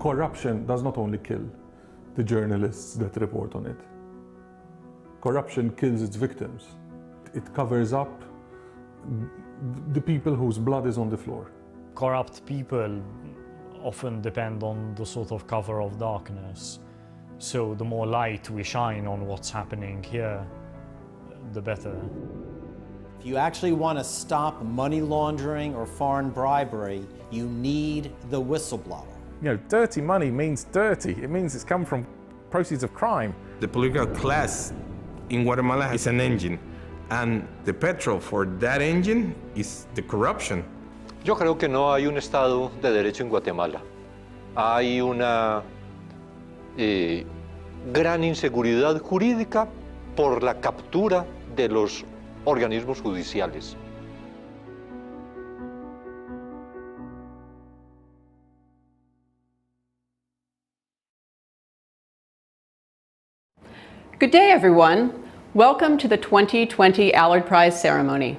corruption does not only kill the journalists that report on it. Corruption kills its victims. It covers up the people whose blood is on the floor. Corrupt people often depend on the sort of cover of darkness. So the more light we shine on what's happening here, the better. If you actually want to stop money laundering or foreign bribery, you need the whistleblower. You know, dirty money means dirty. It means it's come from proceeds of crime. The political class in Guatemala is an engine, and the petrol for that engine is the corruption. Yo creo que no hay un Estado de Derecho en Guatemala. Hay una gran inseguridad jurídica por la captura de los organismos judiciales. Good day, everyone. Welcome to the 2020 Allard Prize Ceremony.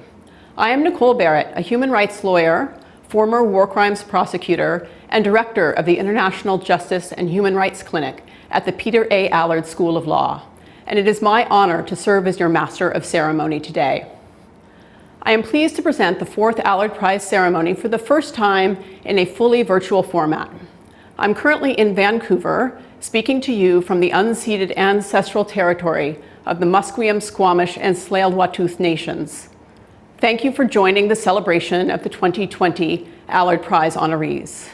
I am Nicole Barrett, a human rights lawyer, former war crimes prosecutor, and director of the International Justice and Human Rights Clinic at the Peter A. Allard School of Law, and it is my honor to serve as your Master of Ceremony today. I am pleased to present the fourth Allard Prize Ceremony for the first time in a fully virtual format. I'm currently in Vancouver, speaking to you from the unceded ancestral territory of the Musqueam, Squamish, and Tsleil-Waututh nations. Thank you for joining the celebration of the 2020 Allard Prize honorees.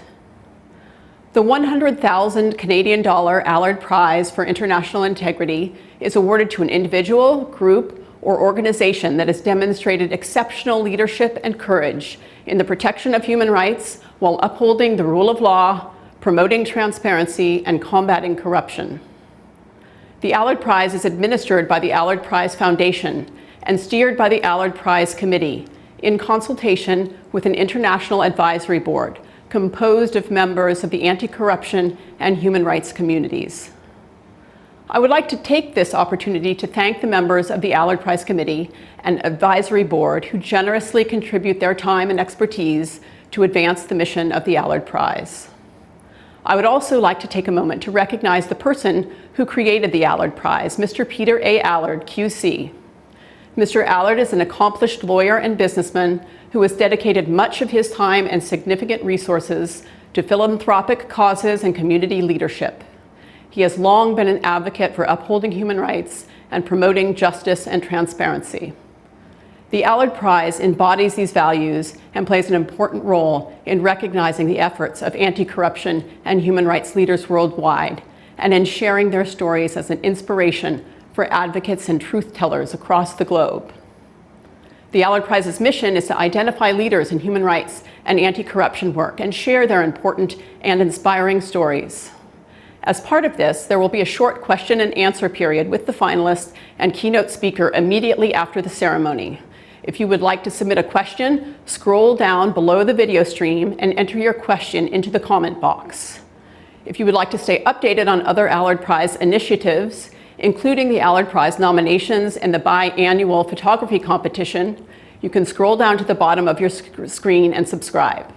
The 100,000 Canadian dollar Allard Prize for International Integrity is awarded to an individual, group, or organization that has demonstrated exceptional leadership and courage in the protection of human rights while upholding the rule of law, promoting transparency, and combating corruption. The Allard Prize is administered by the Allard Prize Foundation and steered by the Allard Prize Committee in consultation with an international advisory board composed of members of the anti-corruption and human rights communities. I would like to take this opportunity to thank the members of the Allard Prize Committee and advisory board who generously contribute their time and expertise to advance the mission of the Allard Prize. I would also like to take a moment to recognize the person who created the Allard Prize, Mr. Peter A. Allard, QC. Mr. Allard is an accomplished lawyer and businessman who has dedicated much of his time and significant resources to philanthropic causes and community leadership. He has long been an advocate for upholding human rights and promoting justice and transparency. The Allard Prize embodies these values and plays an important role in recognizing the efforts of anti-corruption and human rights leaders worldwide, and in sharing their stories as an inspiration for advocates and truth-tellers across the globe. The Allard Prize's mission is to identify leaders in human rights and anti-corruption work and share their important and inspiring stories. As part of this, there will be a short question and answer period with the finalists and keynote speaker immediately after the ceremony. If you would like to submit a question, scroll down below the video stream and enter your question into the comment box. If you would like to stay updated on other Allard Prize initiatives, including the Allard Prize nominations and the biannual photography competition, you can scroll down to the bottom of your screen and subscribe.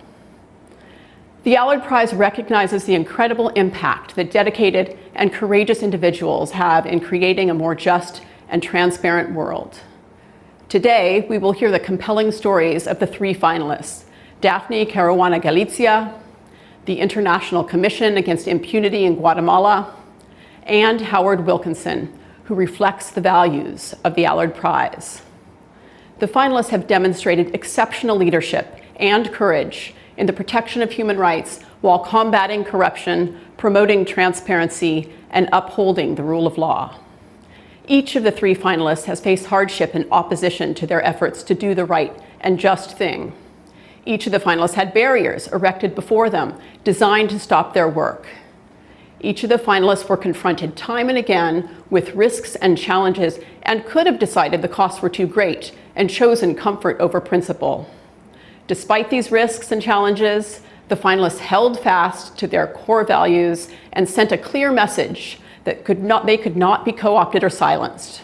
The Allard Prize recognizes the incredible impact that dedicated and courageous individuals have in creating a more just and transparent world. Today, we will hear the compelling stories of the three finalists, Daphne Caruana Galizia, the International Commission Against Impunity in Guatemala, and Howard Wilkinson, who reflects the values of the Allard Prize. The finalists have demonstrated exceptional leadership and courage in the protection of human rights while combating corruption, promoting transparency, and upholding the rule of law. Each of the three finalists has faced hardship and opposition to their efforts to do the right and just thing. Each of the finalists had barriers erected before them, designed to stop their work. Each of the finalists were confronted time and again with risks and challenges and could have decided the costs were too great and chosen comfort over principle. Despite these risks and challenges, the finalists held fast to their core values and sent a clear message that they could not be co-opted or silenced.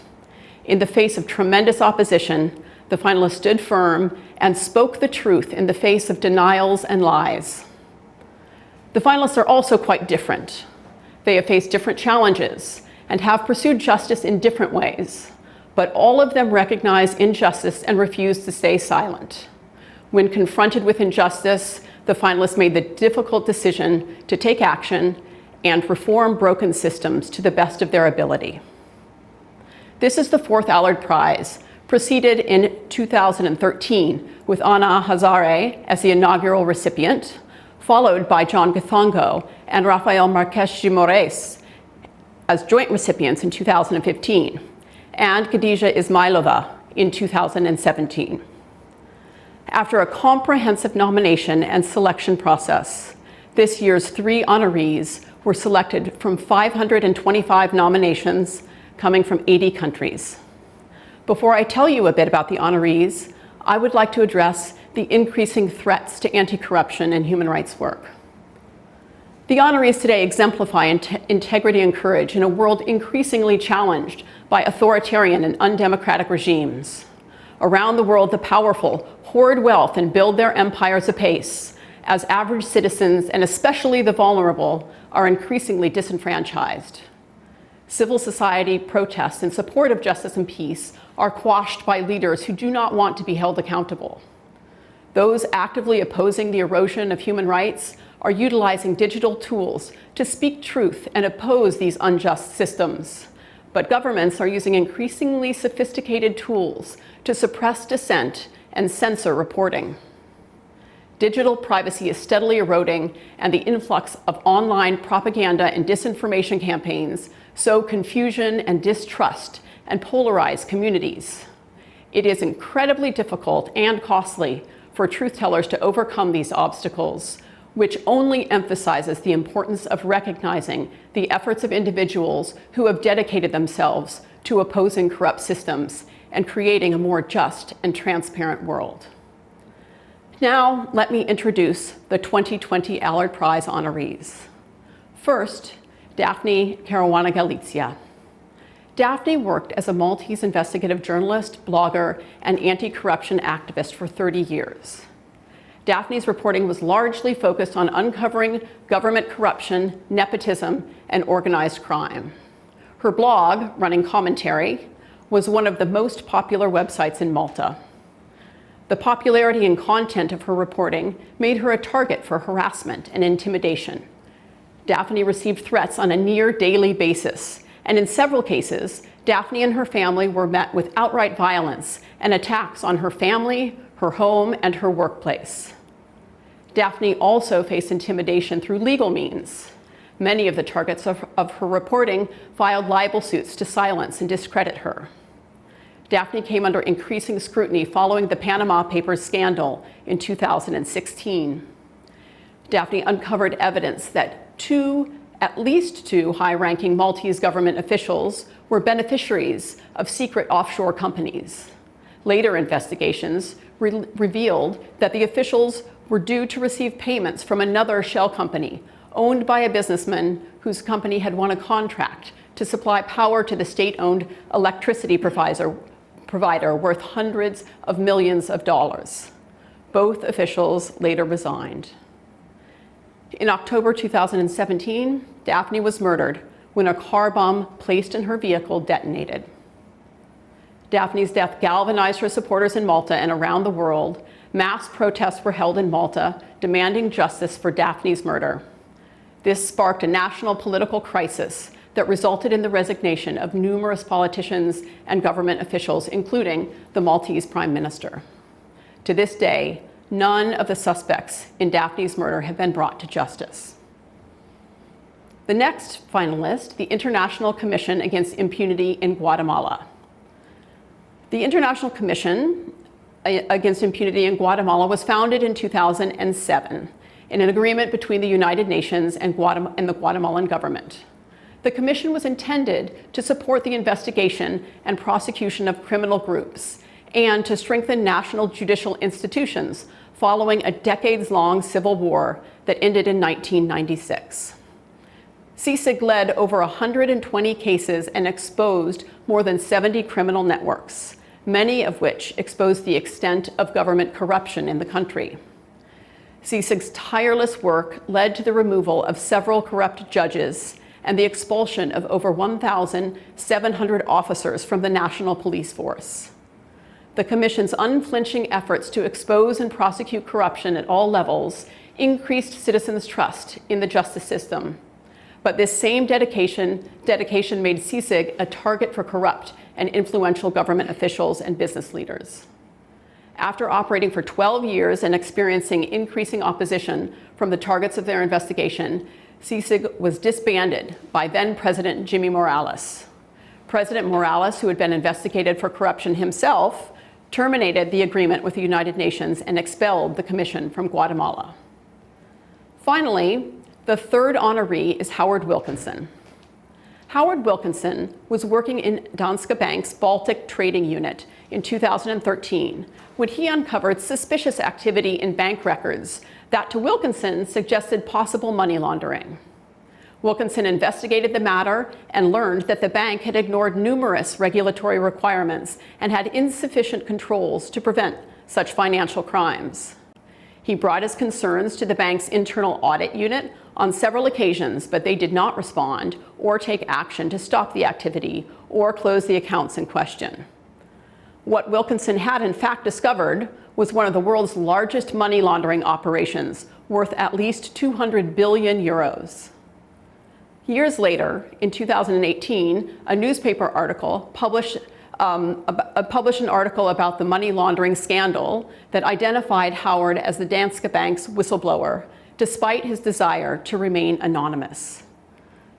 In the face of tremendous opposition, the finalists stood firm and spoke the truth in the face of denials and lies. The finalists are also quite different. They have faced different challenges and have pursued justice in different ways, but all of them recognize injustice and refuse to stay silent. When confronted with injustice, the finalists made the difficult decision to take action and reform broken systems to the best of their ability. This is the fourth Allard Prize, preceded in 2013 with Ana Hazare as the inaugural recipient, followed by John Gathongo and Rafael Marques de Moraes as joint recipients in 2015, and Khadija Ismailova in 2017. After a comprehensive nomination and selection process, this year's 3 honorees were selected from 525 nominations coming from 80 countries. Before I tell you a bit about the honorees, I would like to address the increasing threats to anti-corruption and human rights work. The honorees today exemplify integrity and courage in a world increasingly challenged by authoritarian and undemocratic regimes. Around the world, the powerful hoard wealth and build their empires apace, as average citizens, and especially the vulnerable, are increasingly disenfranchised. Civil society protests in support of justice and peace are quashed by leaders who do not want to be held accountable. Those actively opposing the erosion of human rights are utilizing digital tools to speak truth and oppose these unjust systems. But governments are using increasingly sophisticated tools to suppress dissent and censor reporting. Digital privacy is steadily eroding, and the influx of online propaganda and disinformation campaigns sow confusion and distrust and polarize communities. It is incredibly difficult and costly for truth tellers to overcome these obstacles, which only emphasizes the importance of recognizing the efforts of individuals who have dedicated themselves to opposing corrupt systems and creating a more just and transparent world. Now, let me introduce the 2020 Allard Prize honorees. First, Daphne Caruana Galizia. Daphne worked as a Maltese investigative journalist, blogger, and anti-corruption activist for 30 years. Daphne's reporting was largely focused on uncovering government corruption, nepotism, and organized crime. Her blog, Running Commentary, was one of the most popular websites in Malta. The popularity and content of her reporting made her a target for harassment and intimidation. Daphne received threats on a near daily basis, and in several cases, Daphne and her family were met with outright violence and attacks on her family, her home, and her workplace. Daphne also faced intimidation through legal means. Many of the targets of her reporting filed libel suits to silence and discredit her. Daphne came under increasing scrutiny following the Panama Papers scandal in 2016. Daphne uncovered evidence that at least two high-ranking Maltese government officials were beneficiaries of secret offshore companies. Later investigations revealed that the officials were due to receive payments from another shell company owned by a businessman whose company had won a contract to supply power to the state-owned electricity provider worth hundreds of millions of dollars. Both officials later resigned. In October 2017, Daphne was murdered when a car bomb placed in her vehicle detonated. Daphne's death galvanized her supporters in Malta and around the world. Mass protests were held in Malta demanding justice for Daphne's murder. This sparked a national political crisis that resulted in the resignation of numerous politicians and government officials, including the Maltese Prime Minister. To this day, none of the suspects in Daphne's murder have been brought to justice. The next finalist, the International Commission Against Impunity in Guatemala. The International Commission Against Impunity in Guatemala was founded in 2007 in an agreement between the United Nations and the Guatemalan government. The commission was intended to support the investigation and prosecution of criminal groups and to strengthen national judicial institutions following a decades-long civil war that ended in 1996. CICIG led over 120 cases and exposed more than 70 criminal networks, many of which exposed the extent of government corruption in the country. CICIG's tireless work led to the removal of several corrupt judges and the expulsion of over 1,700 officers from the National Police Force. The Commission's unflinching efforts to expose and prosecute corruption at all levels increased citizens' trust in the justice system. But this same dedication made CICIG a target for corrupt and influential government officials and business leaders. After operating for 12 years and experiencing increasing opposition from the targets of their investigation, CICIG was disbanded by then-President Jimmy Morales. President Morales, who had been investigated for corruption himself, terminated the agreement with the United Nations and expelled the commission from Guatemala. Finally, the third honoree is Howard Wilkinson. Howard Wilkinson was working in Danske Bank's Baltic trading unit in 2013 when he uncovered suspicious activity in bank records that to Wilkinson suggested possible money laundering. Wilkinson investigated the matter and learned that the bank had ignored numerous regulatory requirements and had insufficient controls to prevent such financial crimes. He brought his concerns to the bank's internal audit unit on several occasions, but they did not respond or take action to stop the activity or close the accounts in question. What Wilkinson had in fact discovered was one of the world's largest money laundering operations, worth at least 200 billion euros. Years later, in 2018, a newspaper article published an article about the money laundering scandal that identified Howard as the Danske Bank's whistleblower, despite his desire to remain anonymous.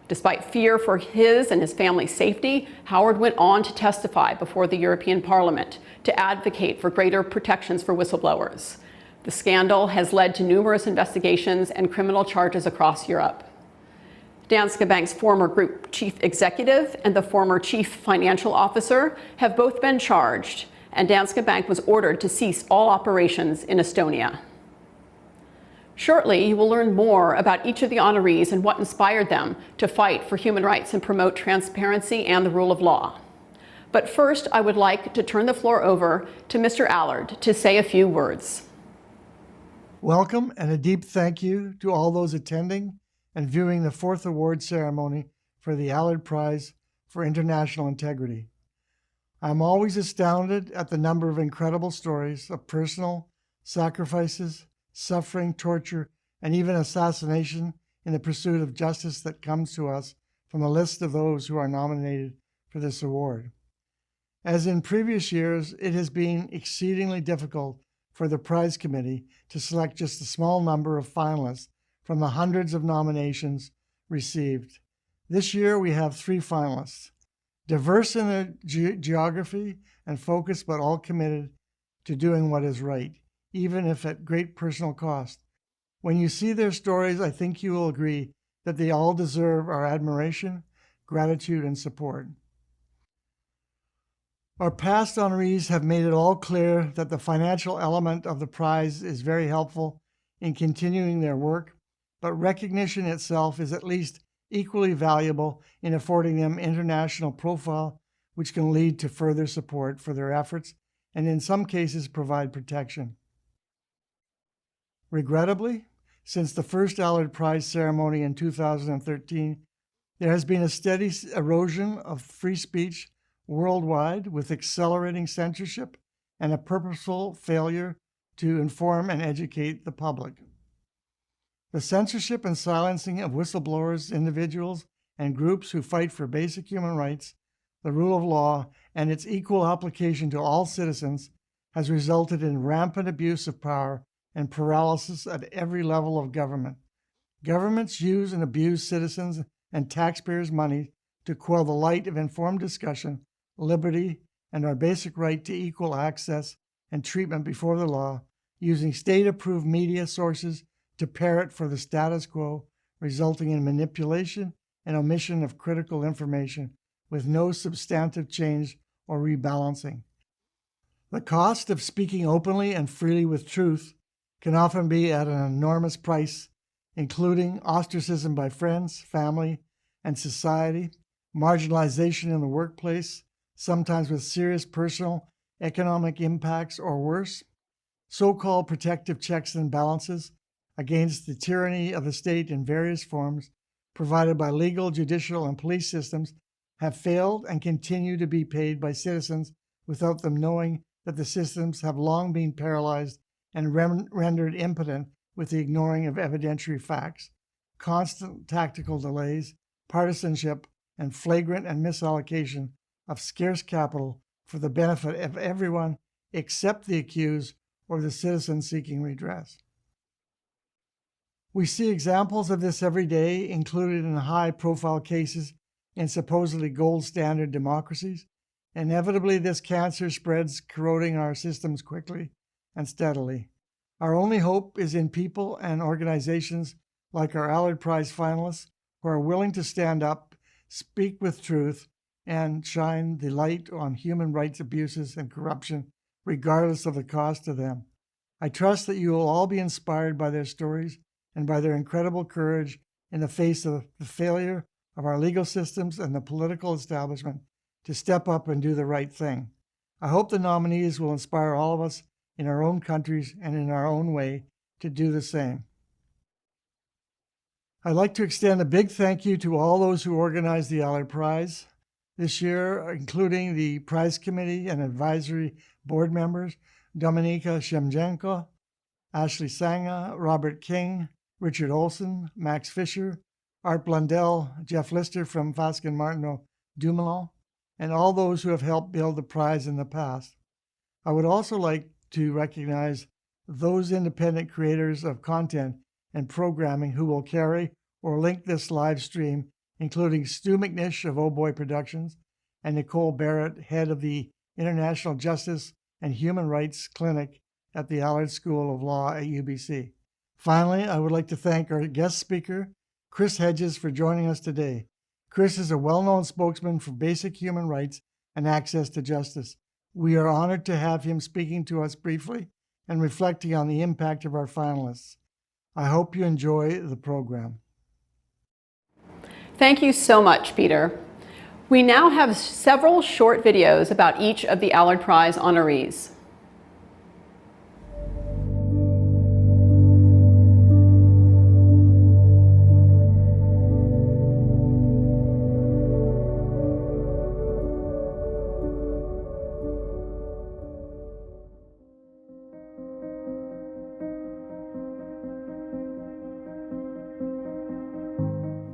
Despite fear for his and his family's safety, Howard went on to testify before the European Parliament to advocate for greater protections for whistleblowers. The scandal has led to numerous investigations and criminal charges across Europe. Danske Bank's former group chief executive and the former chief financial officer have both been charged, and Danske Bank was ordered to cease all operations in Estonia. Shortly, you will learn more about each of the honorees and what inspired them to fight for human rights and promote transparency and the rule of law. But first, I would like to turn the floor over to Mr. Allard to say a few words. Welcome and a deep thank you to all those attending and viewing the fourth award ceremony for the Allard Prize for International Integrity. I'm always astounded at the number of incredible stories of personal sacrifices, suffering, torture, and even assassination in the pursuit of justice that comes to us from the list of those who are nominated for this award. As in previous years, it has been exceedingly difficult for the prize committee to select just a small number of finalists from the hundreds of nominations received. This year we have 3 finalists, diverse in their geography and focused, but all committed to doing what is right, even if at great personal cost. When you see their stories, I think you will agree that they all deserve our admiration, gratitude, and support. Our past honorees have made it all clear that the financial element of the prize is very helpful in continuing their work, but recognition itself is at least equally valuable in affording them international profile, which can lead to further support for their efforts and in some cases provide protection. Regrettably, since the first Allard Prize ceremony in 2013, there has been a steady erosion of free speech worldwide with accelerating censorship and a purposeful failure to inform and educate the public. The censorship and silencing of whistleblowers, individuals, and groups who fight for basic human rights, the rule of law, and its equal application to all citizens has resulted in rampant abuse of power and paralysis at every level of government. Governments use and abuse citizens and taxpayers' money to quell the light of informed discussion, liberty, and our basic right to equal access and treatment before the law, using state-approved media sources to parrot for the status quo, resulting in manipulation and omission of critical information with no substantive change or rebalancing. The cost of speaking openly and freely with truth can often be at an enormous price, including ostracism by friends, family, and society, marginalization in the workplace, sometimes with serious personal, economic impacts or worse, so-called protective checks and balances, against the tyranny of the state in various forms provided by legal, judicial, and police systems have failed and continue to be paid by citizens without them knowing that the systems have long been paralyzed and rendered impotent with the ignoring of evidentiary facts, constant tactical delays, partisanship, and flagrant and misallocation of scarce capital for the benefit of everyone except the accused or the citizen seeking redress. We see examples of this every day, included in high-profile cases in supposedly gold standard democracies. Inevitably, this cancer spreads, corroding our systems quickly and steadily. Our only hope is in people and organizations like our Allard Prize finalists who are willing to stand up, speak with truth, and shine the light on human rights abuses and corruption, regardless of the cost to them. I trust that you will all be inspired by their stories and by their incredible courage in the face of the failure of our legal systems and the political establishment to step up and do the right thing. I hope the nominees will inspire all of us in our own countries and in our own way to do the same. I'd like to extend a big thank you to all those who organized the Allard Prize this year, including the prize committee and advisory board members, Dominika Shemchenko, Ashley Sanga, Robert King, Richard Olson, Max Fisher, Art Blundell, Jeff Lister from Fasken Martineau Dumoulin, and all those who have helped build the prize in the past. I would also like to recognize those independent creators of content and programming who will carry or link this live stream, including Stu McNish of Oh Boy Productions and Nicole Barrett, head of the International Justice and Human Rights Clinic at the Allard School of Law at UBC. Finally, I would like to thank our guest speaker, Chris Hedges, for joining us today. Chris is a well-known spokesman for basic human rights and access to justice. We are honored to have him speaking to us briefly and reflecting on the impact of our finalists. I hope you enjoy the program. Thank you so much, Peter. We now have several short videos about each of the Allard Prize honorees.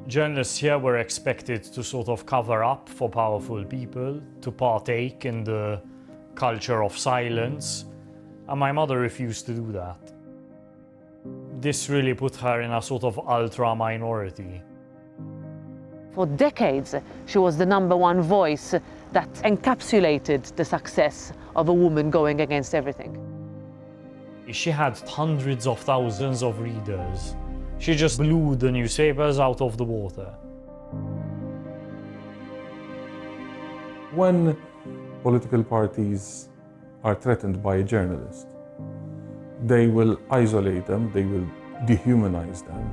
Journalists here were expected to sort of cover up for powerful people, to partake in the culture of silence, and my mother refused to do that. This really put her in a sort of ultra-minority. For decades, she was the #1 voice that encapsulated the success of a woman going against everything. She had hundreds of thousands of readers. She just blew the newspapers out of the water. When political parties are threatened by a journalist, they will isolate them, they will dehumanize them.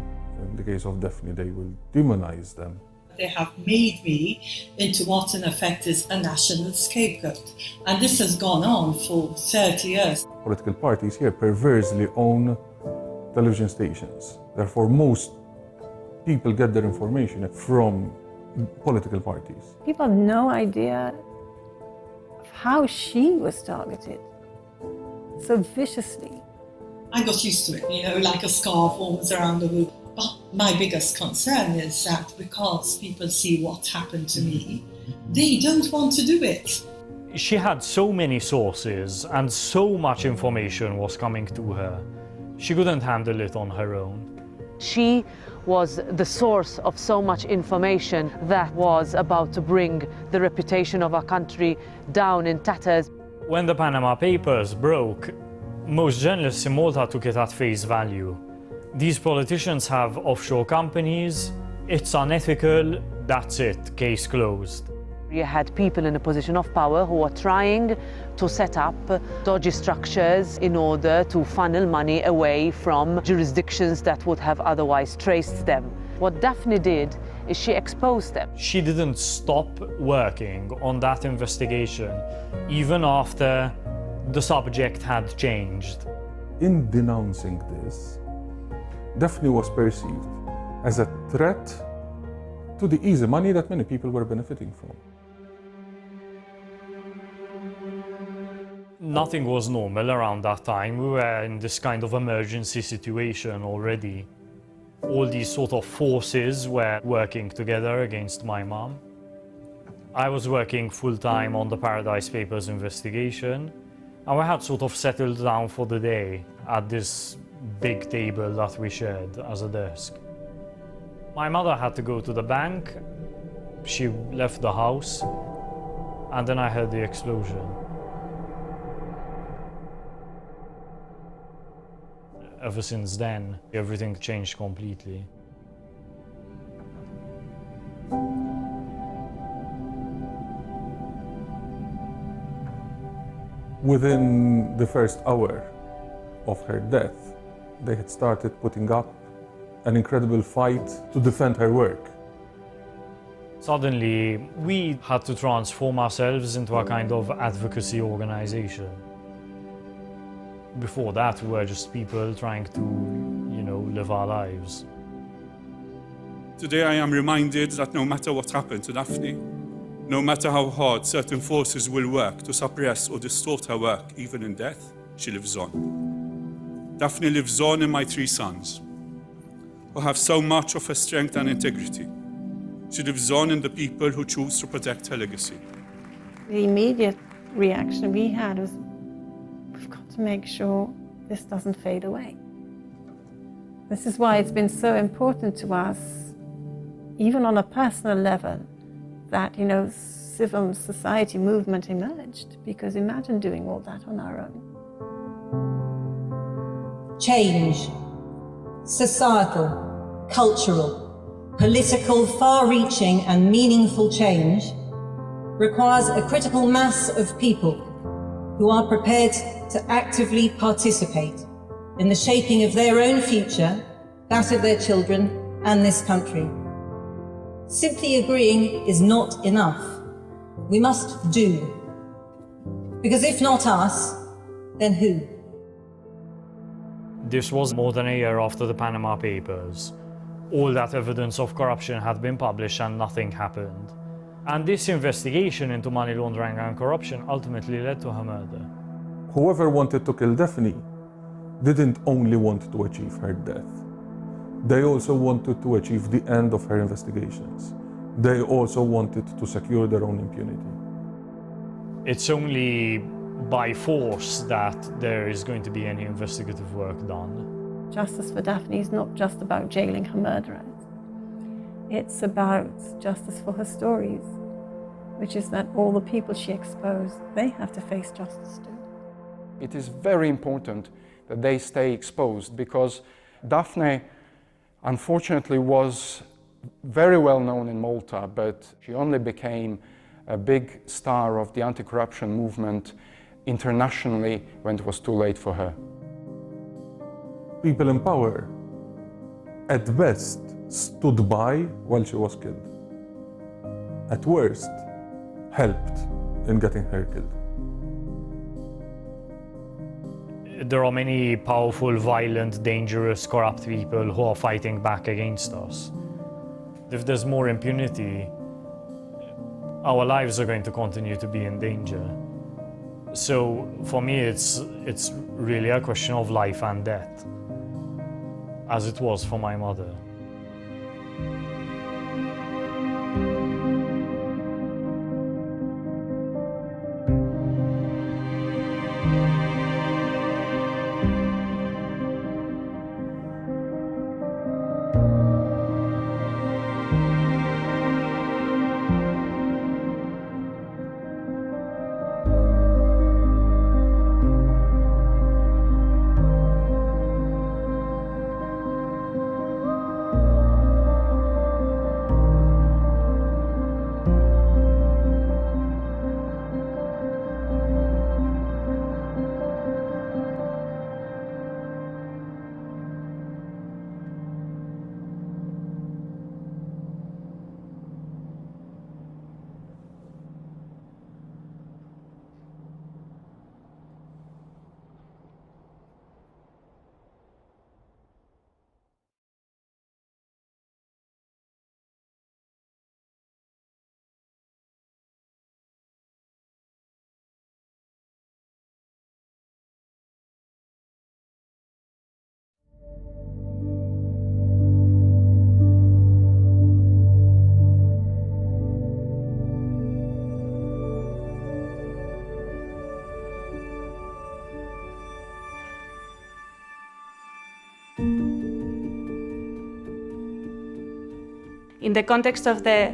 In the case of Daphne, they will demonize them. They have made me into what in effect is a national scapegoat. And this has gone on for 30 years. Political parties here perversely own television stations. Therefore, most people get their information from political parties. People have no idea of how she was targeted so viciously. I got used to it, you know, like a scarf almost around the room. But my biggest concern is that because people see what happened to me, they don't want to do it. She had so many sources and so much information was coming to her. She couldn't handle it on her own. She was the source of so much information that was about to bring the reputation of our country down in tatters. When the Panama Papers broke, most journalists in Malta took it at face value. These politicians have offshore companies, it's unethical, that's it, case closed. You had people in a position of power who were trying to set up dodgy structures in order to funnel money away from jurisdictions that would have otherwise traced them. What Daphne did is she exposed them. She didn't stop working on that investigation, even after the subject had changed. In denouncing this, Daphne was perceived as a threat to the easy money that many people were benefiting from. Nothing was normal around that time. We were in this kind of emergency situation already. All these sort of forces were working together against my mom. I was working full-time on the Paradise Papers investigation, and we had sort of settled down for the day at this big table that we shared as a desk. My mother had to go to the bank. She left the house, and then I heard the explosion. Ever since then, everything changed completely. Within the first hour of her death, they had started putting up an incredible fight to defend her work. Suddenly, we had to transform ourselves into a kind of advocacy organization. Before that, we were just people trying to, live our lives. Today I am reminded that no matter what happened to Daphne, no matter how hard certain forces will work to suppress or distort her work, even in death, she lives on. Daphne lives on in my 3 sons, who have so much of her strength and integrity. She lives on in the people who choose to protect her legacy. The immediate reaction we had was, we've got to make sure this doesn't fade away. This is why it's been so important to us, even on a personal level, that, civil society movement emerged, because imagine doing all that on our own. Change, societal, cultural, political, far-reaching and meaningful change requires a critical mass of people who are prepared to actively participate in the shaping of their own future, that of their children and this country. Simply agreeing is not enough. We must do. Because if not us, then who? This was more than a year after the Panama Papers. All that evidence of corruption had been published and nothing happened. And this investigation into money laundering and corruption ultimately led to her murder. Whoever wanted to kill Daphne didn't only want to achieve her death. They also wanted to achieve the end of her investigations. They also wanted to secure their own impunity. It's only by force that there is going to be any investigative work done. Justice for Daphne is not just about jailing her murderers. It's about justice for her stories, which is that all the people she exposed, they have to face justice too. It is very important that they stay exposed, because Daphne, unfortunately, was very well known in Malta, but she only became a big star of the anti-corruption movement internationally when it was too late for her. People in power, at best, stood by while she was killed. At worst, helped in getting her killed. There are many powerful, violent, dangerous, corrupt people who are fighting back against us. If there's more impunity, our lives are going to continue to be in danger. So for me, it's really a question of life and death, as it was for my mother. In the context of the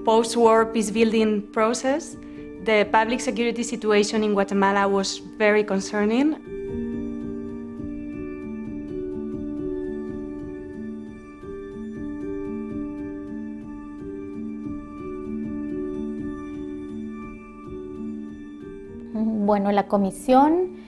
post-war peace-building process, the public security situation in Guatemala was very concerning. Bueno, la comisión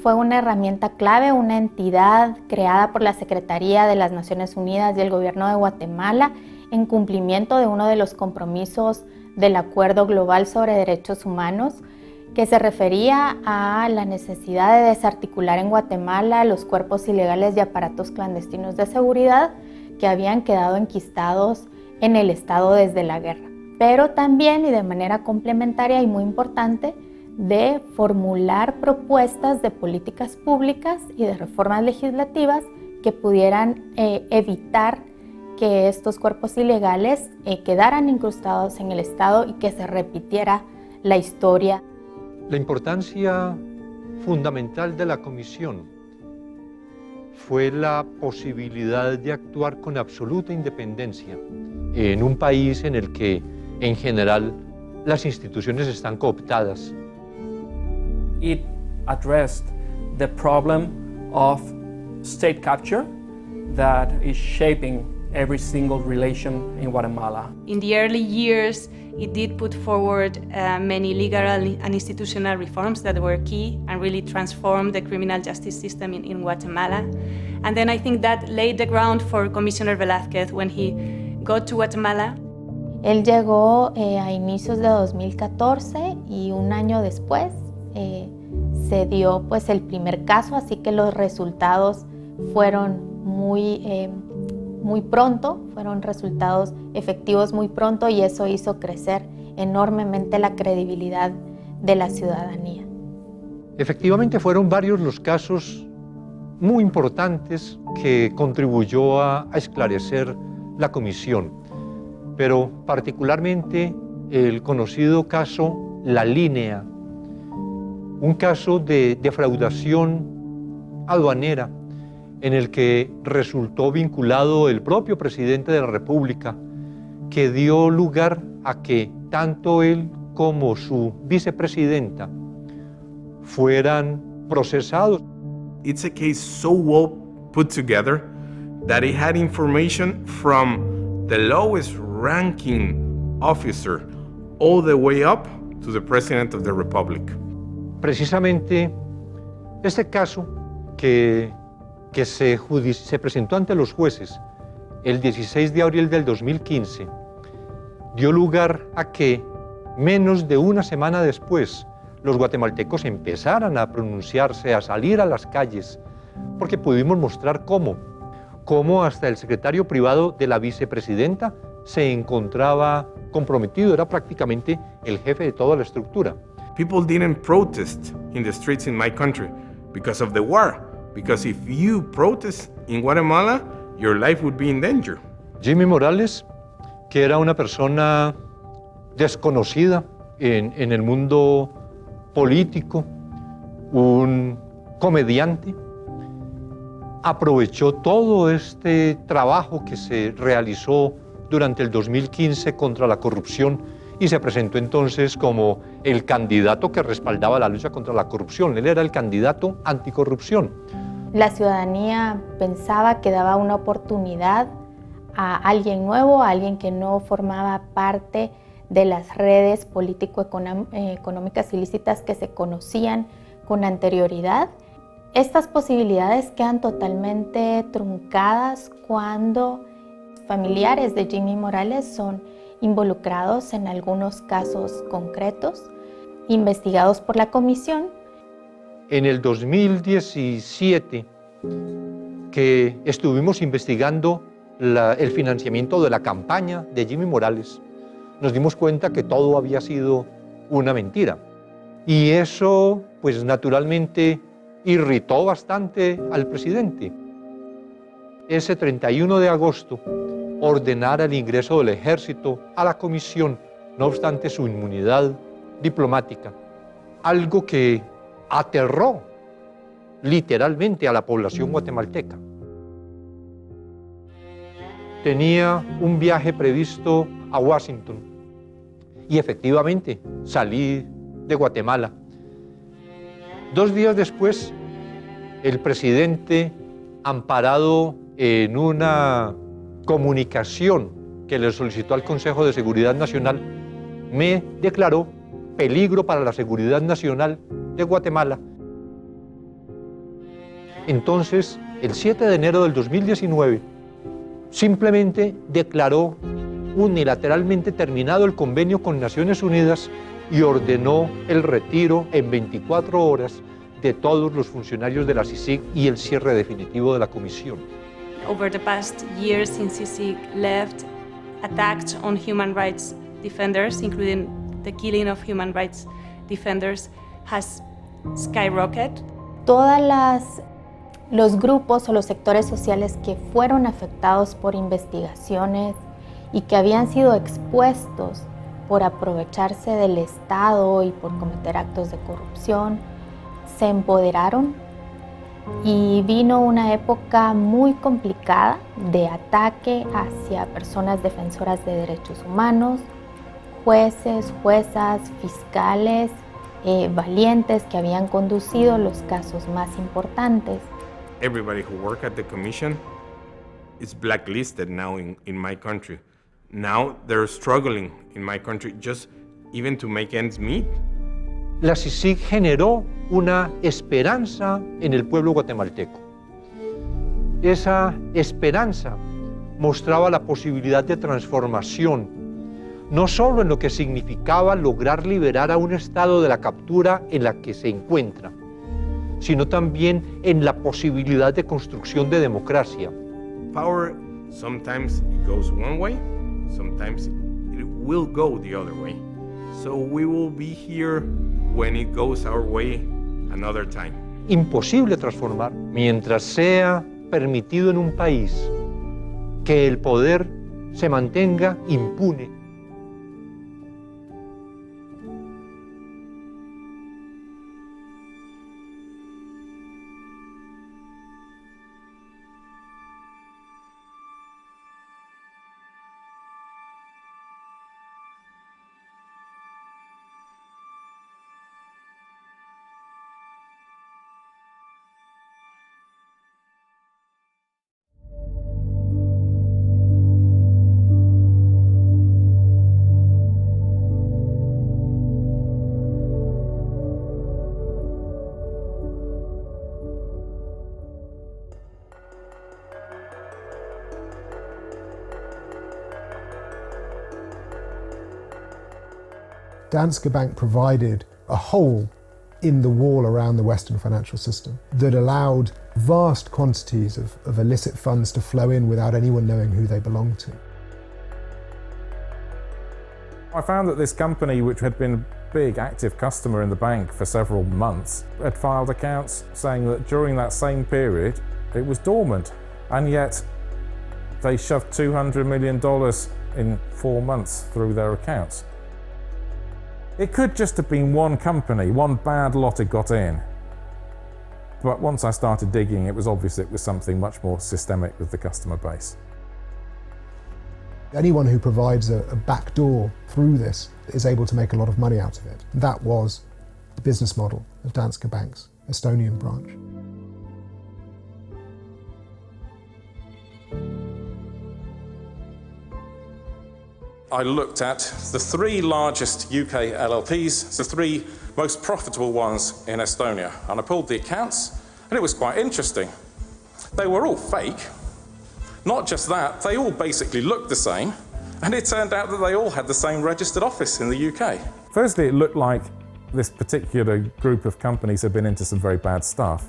fue una herramienta clave, una entidad creada por la Secretaría de las Naciones Unidas y el Gobierno de Guatemala en cumplimiento de uno de los compromisos del Acuerdo Global sobre Derechos Humanos, que se refería a la necesidad de desarticular en Guatemala los cuerpos ilegales y aparatos clandestinos de seguridad que habían quedado enquistados en el Estado desde la guerra. Pero también, y de manera complementaria y muy importante, de formular propuestas de políticas públicas y de reformas legislativas que pudieran evitar que estos cuerpos ilegales quedaran incrustados en el Estado y que se repitiera la historia. La importancia fundamental de la comisión fue la posibilidad de actuar con absoluta independencia en un país en el que, en general, las instituciones están cooptadas. It addressed the problem of state capture that is shaping every single relation in Guatemala. In the early years, it did put forward many legal and institutional reforms that were key and really transformed the criminal justice system in Guatemala. And then I think that laid the ground for Commissioner Velásquez when he got to Guatemala. Él llegó a inicios de 2014 y un año después se dio pues el primer caso, así que los resultados fueron muy pronto, fueron resultados efectivos muy pronto y eso hizo crecer enormemente la credibilidad de la ciudadanía. Efectivamente fueron varios los casos muy importantes que contribuyó a esclarecer la comisión, pero particularmente el conocido caso La Línea, un caso de defraudación aduanera en el que resultó vinculado el propio presidente de la República, que dio lugar a que tanto él como su vicepresidenta fueran procesados. It's a case so well put together that it had information from the lowest ranking officer all the way up to the President of the Republic. Precisamente este caso que se presentó ante los jueces el 16 de abril del 2015 dio lugar a que menos de una semana después los guatemaltecos empezaran a pronunciarse, a salir a las calles, porque pudimos mostrar cómo hasta el secretario privado de la vicepresidenta se encontraba comprometido, era prácticamente el jefe de toda la estructura. People didn't protest in the streets in my country because of the war. Because if you protest in Guatemala, your life would be in danger. Jimmy Morales, que era una persona desconocida en el mundo político, un comediante, aprovechó todo este trabajo que se realizó durante el 2015 contra la corrupción y se presentó entonces como el candidato que respaldaba la lucha contra la corrupción. Él era el candidato anticorrupción. La ciudadanía pensaba que daba una oportunidad a alguien nuevo, a alguien que no formaba parte de las redes político-económicas ilícitas que se conocían con anterioridad. Estas posibilidades quedan totalmente truncadas cuando familiares de Jimmy Morales son involucrados en algunos casos concretos, investigados por la comisión. En el 2017, que estuvimos investigando el financiamiento de la campaña de Jimmy Morales, nos dimos cuenta que todo había sido una mentira. Y eso, pues naturalmente, irritó bastante al presidente. Ese 31 de agosto, ordenara el ingreso del ejército a la comisión, no obstante su inmunidad diplomática, algo que aterró literalmente a la población guatemalteca. tenía un viaje previsto a Washington y efectivamente salí de Guatemala. 2 días después, el presidente, amparado en una comunicación que le solicitó al Consejo de Seguridad Nacional, me declaró peligro para la seguridad nacional de Guatemala. Entonces, el 7 de enero del 2019, simplemente declaró unilateralmente terminado el convenio con Naciones Unidas y ordenó el retiro en 24 horas de todos los funcionarios de la CICIG y el cierre definitivo de la comisión. Over the past years since CICIG left, attacks on human rights defenders, including the killing of human rights defenders, has skyrocketed. Los grupos o los sectores sociales que fueron afectados por investigaciones y que habían sido expuestos por aprovecharse del Estado y por cometer actos de corrupción, se empoderaron y vino una época muy complicada de ataque hacia personas defensoras de derechos humanos, jueces, juezas, fiscales, valientes que habían conducido los casos más importantes. Everybody who worked at the commission is blacklisted now in my country. Now they're struggling in my country just even to make ends meet. La CICIG generó una esperanza en el pueblo guatemalteco. Esa esperanza mostraba la posibilidad de transformación, no solo en lo que significaba lograr liberar a un Estado de la captura en la que se encuentra, sino también en la posibilidad de construcción de democracia. Power, sometimes it goes one way, sometimes it will go the other way. So we will be here when it goes our way another time. Imposible transformar mientras sea permitido en un país que el poder se mantenga impune. Danske Bank provided a hole in the wall around the Western financial system that allowed vast quantities of illicit funds to flow in without anyone knowing who they belonged to. I found that this company, which had been a big active customer in the bank for several months, had filed accounts saying that during that same period it was dormant, and yet they shoved $200 million in 4 months through their accounts. It could just have been one company, one bad lot had got in. But once I started digging, it was obvious it was something much more systemic with the customer base. Anyone who provides a back door through this is able to make a lot of money out of it. That was the business model of Danske Bank's Estonian branch. I looked at the 3 largest UK LLPs, the 3 most profitable ones in Estonia, and I pulled the accounts, and it was quite interesting. They were all fake. Not just that, they all basically looked the same, and it turned out that they all had the same registered office in the UK. Firstly, it looked like this particular group of companies had been into some very bad stuff.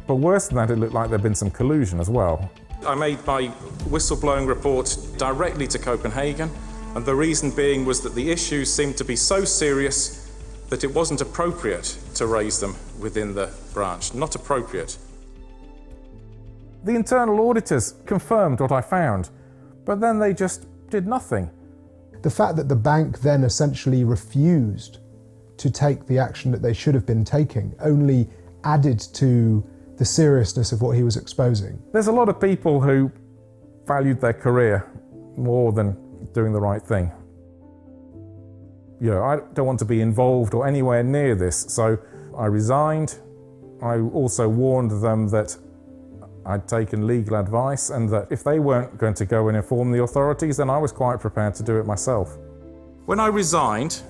But worse than that, it looked like there'd been some collusion as well. I made my whistleblowing report directly to Copenhagen, and the reason being was that the issues seemed to be so serious that it wasn't appropriate to raise them within the branch. Not appropriate. The internal auditors confirmed what I found, but then they just did nothing. The fact that the bank then essentially refused to take the action that they should have been taking only added to the seriousness of what he was exposing. There's a lot of people who valued their career more than doing the right thing. You know, I don't want to be involved or anywhere near this, so I resigned. I also warned them that I'd taken legal advice and that if they weren't going to go and inform the authorities, then I was quite prepared to do it myself. When I resigned,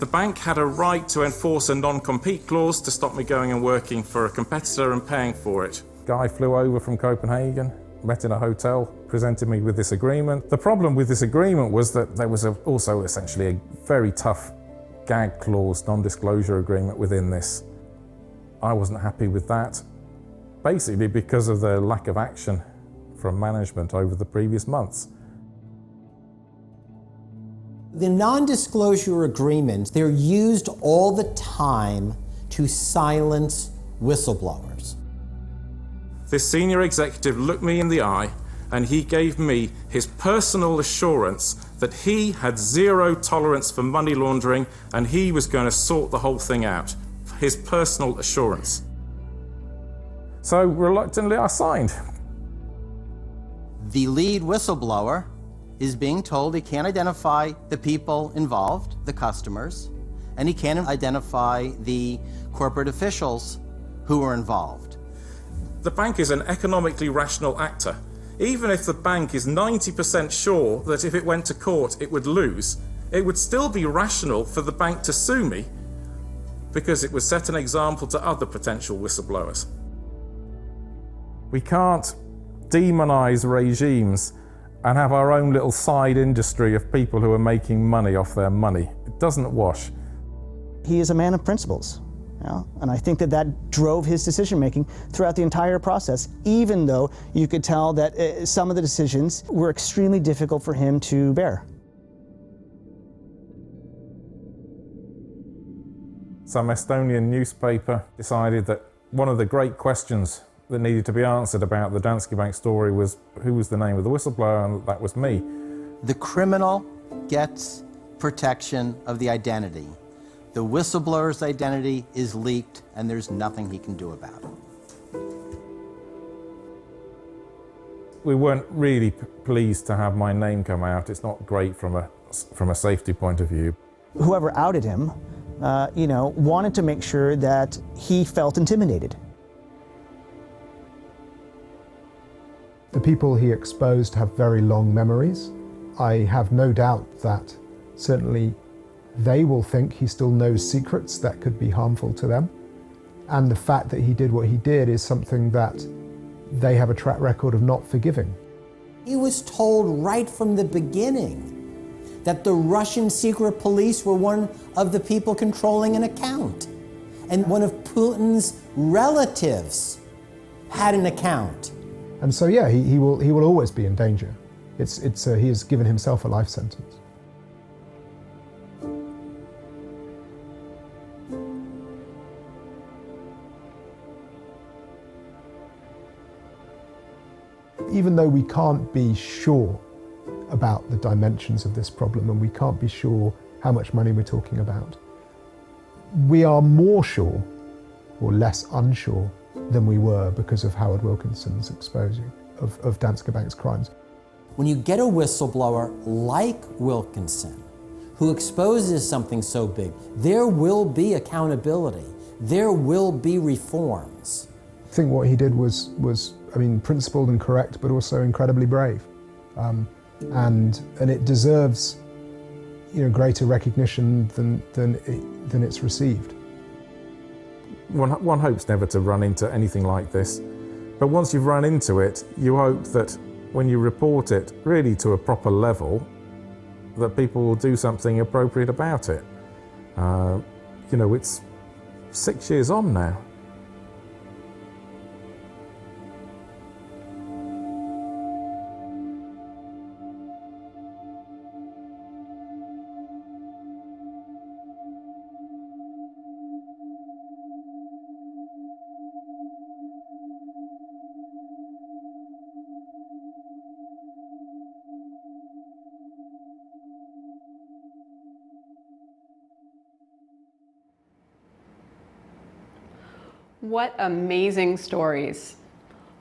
the bank had a right to enforce a non-compete clause to stop me going and working for a competitor and paying for it. Guy flew over from Copenhagen, met in a hotel, presented me with this agreement. The problem with this agreement was that there was also essentially a very tough gag clause, non-disclosure agreement within this. I wasn't happy with that, basically because of the lack of action from management over the previous months. The non-disclosure agreements, they're used all the time to silence whistleblowers. This senior executive looked me in the eye and he gave me his personal assurance that he had zero tolerance for money laundering and he was going to sort the whole thing out. His personal assurance. So reluctantly I signed. The lead whistleblower is being told he can't identify the people involved, the customers, and he can't identify the corporate officials who are involved. The bank is an economically rational actor. Even if the bank is 90% sure that if it went to court it would lose, it would still be rational for the bank to sue me because it would set an example to other potential whistleblowers. We can't demonize regimes and have our own little side industry of people who are making money off their money. It doesn't wash. He is a man of principles, you know? And I think that that drove his decision-making throughout the entire process, even though you could tell that some of the decisions were extremely difficult for him to bear. Some Estonian newspaper decided that one of the great questions that needed to be answered about the Danske Bank story was who was the name of the whistleblower, and that was me. The criminal gets protection of the identity. The whistleblower's identity is leaked and there's nothing he can do about it. We weren't really pleased to have my name come out. It's not great from a safety point of view. Whoever outed him, wanted to make sure that he felt intimidated. The people he exposed have very long memories. I have no doubt that certainly they will think he still knows secrets that could be harmful to them. And the fact that he did what he did is something that they have a track record of not forgiving. He was told right from the beginning that the Russian secret police were one of the people controlling an account. And one of Putin's relatives had an account. And so, yeah, he will always be in danger. He has given himself a life sentence. Even though we can't be sure about the dimensions of this problem and we can't be sure how much money we're talking about, we are more sure or less unsure than we were because of Howard Wilkinson's exposing of Danske Bank's crimes. When you get a whistleblower like Wilkinson, who exposes something so big, there will be accountability. There will be reforms. I think what he did was principled and correct, but also incredibly brave. And it deserves, greater recognition than it's received. One hopes never to run into anything like this, but once you've run into it, you hope that when you report it really to a proper level, that people will do something appropriate about it. It's 6 years on now. What amazing stories.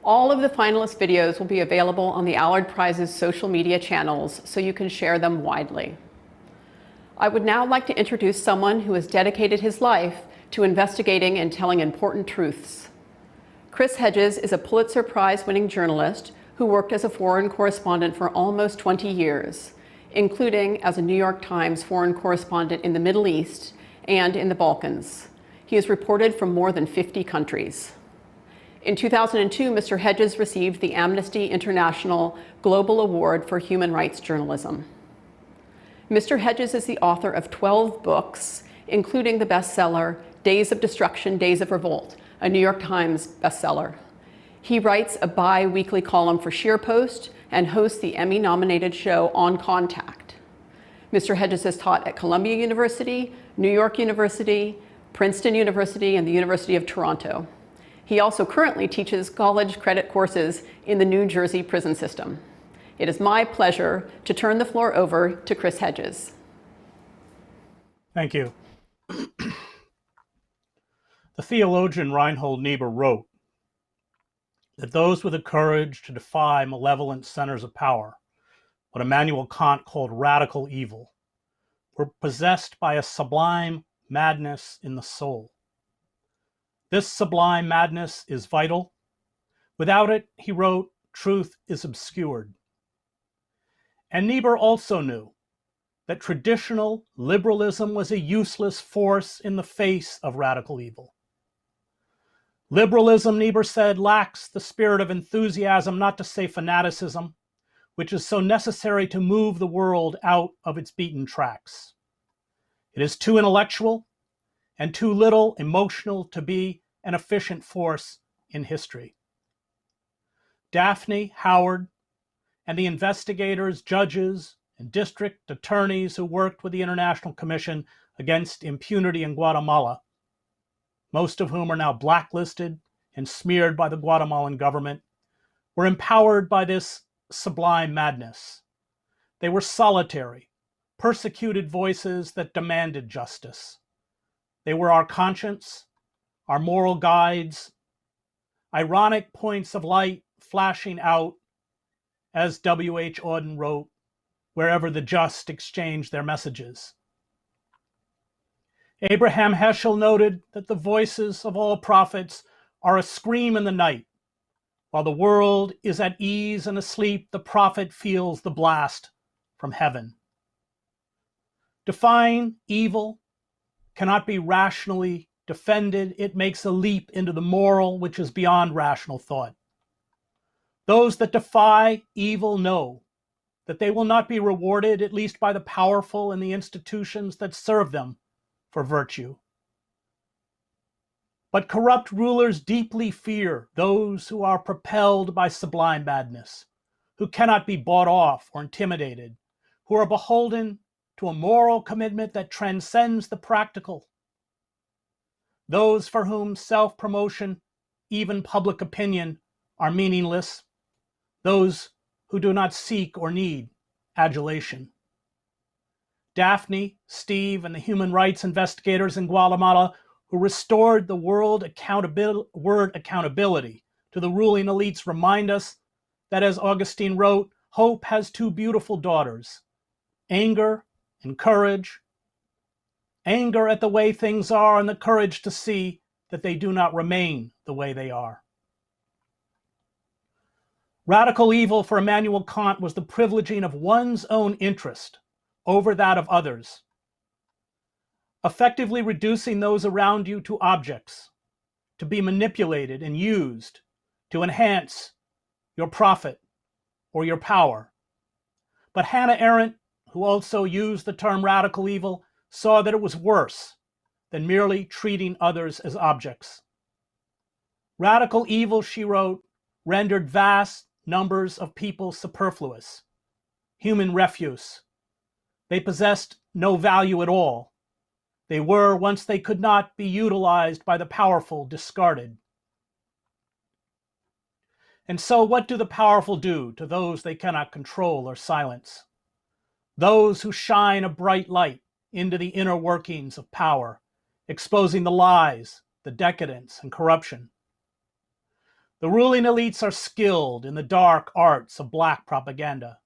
All of the finalist videos will be available on the Allard Prize's social media channels, so you can share them widely. I would now like to introduce someone who has dedicated his life to investigating and telling important truths. Chris Hedges is a Pulitzer Prize-winning journalist who worked as a foreign correspondent for almost 20 years, including as a New York Times foreign correspondent in the Middle East and in the Balkans. He has reported from more than 50 countries. In 2002, Mr. Hedges received the Amnesty International Global Award for Human Rights Journalism. Mr. Hedges is the author of 12 books, including the bestseller Days of Destruction, Days of Revolt, a New York Times bestseller. He writes a bi-weekly column for ScheerPost and hosts the Emmy-nominated show On Contact. Mr. Hedges has taught at Columbia University, New York University, Princeton University, and the University of Toronto. He also currently teaches college credit courses in the New Jersey prison system. It is my pleasure to turn the floor over to Chris Hedges. Thank you. The theologian Reinhold Niebuhr wrote that those with the courage to defy malevolent centers of power, what Immanuel Kant called radical evil, were possessed by a sublime madness in the soul. This sublime madness is vital. Without it, he wrote, truth is obscured. And Niebuhr also knew that traditional liberalism was a useless force in the face of radical evil. Liberalism, Niebuhr said, lacks the spirit of enthusiasm, not to say fanaticism, which is so necessary to move the world out of its beaten tracks. It is too intellectual and too little emotional to be an efficient force in history. Daphne, Howard, and the investigators, judges, and district attorneys who worked with the International Commission against Impunity in Guatemala, most of whom are now blacklisted and smeared by the Guatemalan government, were empowered by this sublime madness. They were solitary, persecuted voices that demanded justice. They were our conscience, our moral guides, ironic points of light flashing out, as W.H. Auden wrote, wherever the just exchange their messages. Abraham Heschel noted that the voices of all prophets are a scream in the night. While the world is at ease and asleep, the prophet feels the blast from heaven. Defying evil cannot be rationally defended. It makes a leap into the moral, which is beyond rational thought. Those that defy evil know that they will not be rewarded, at least by the powerful and the institutions that serve them, for virtue. But corrupt rulers deeply fear those who are propelled by sublime madness, who cannot be bought off or intimidated, who are beholden to a moral commitment that transcends the practical. Those for whom self-promotion, even public opinion, are meaningless. Those who do not seek or need adulation. Daphne, Steve, and the human rights investigators in Guatemala who restored the word accountability to the ruling elites remind us that, as Augustine wrote, hope has two beautiful daughters, anger and courage. Anger at the way things are and the courage to see that they do not remain the way they are. Radical evil for Immanuel Kant was the privileging of one's own interest over that of others, effectively reducing those around you to objects, to be manipulated and used to enhance your profit or your power. But Hannah Arendt, who also used the term radical evil, saw that it was worse than merely treating others as objects. Radical evil, she wrote, rendered vast numbers of people superfluous, human refuse. They possessed no value at all. They were, once they could not be utilized by the powerful, discarded. And so what do the powerful do to those they cannot control or silence? Those who shine a bright light into the inner workings of power, exposing the lies, the decadence, and corruption. The ruling elites are skilled in the dark arts of black propaganda.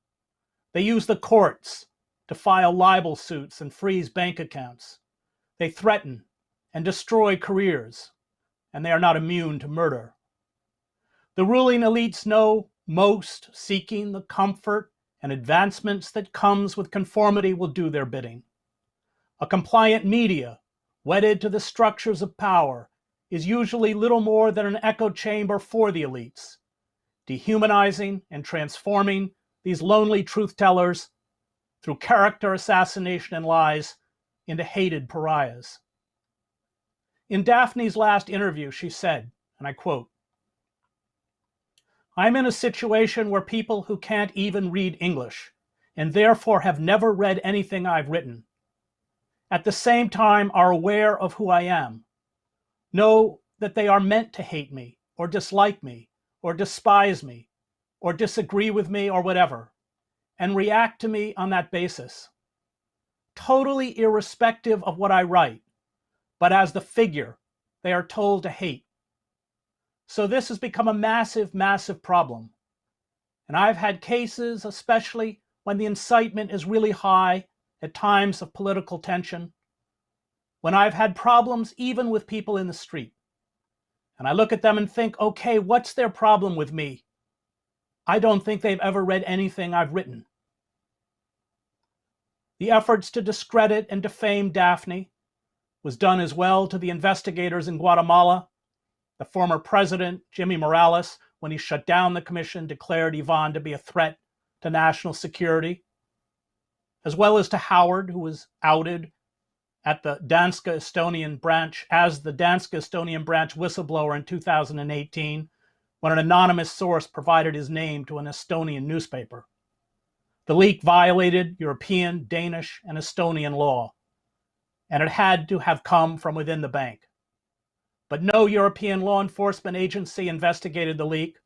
They use the courts to file libel suits and freeze bank accounts. They threaten and destroy careers, and they are not immune to murder. The ruling elites know most seeking the comfort and advancements that comes with conformity will do their bidding. A compliant media, wedded to the structures of power, is usually little more than an echo chamber for the elites, dehumanizing and transforming these lonely truth-tellers through character assassination and lies into hated pariahs. In Daphne's last interview, she said, and I quote, "I'm in a situation where people who can't even read English and therefore have never read anything I've written, at the same time are aware of who I am, know that they are meant to hate me or dislike me or despise me or disagree with me or whatever, and react to me on that basis, totally irrespective of what I write, but as the figure they are told to hate. So this has become a massive, massive problem. And I've had cases, especially when the incitement is really high at times of political tension, when I've had problems even with people in the street. And I look at them and think, okay, what's their problem with me? I don't think they've ever read anything I've written." The efforts to discredit and defame Daphne was done as well to the investigators in Guatemala. The former president, Jimmy Morales, when he shut down the commission, declared Iván to be a threat to national security, as well as to Howard, who was outed at the Danske Estonian branch as the Danske Estonian branch whistleblower in 2018, when an anonymous source provided his name to an Estonian newspaper. The leak violated European, Danish, and Estonian law, and it had to have come from within the bank. But no European law enforcement agency investigated the leak,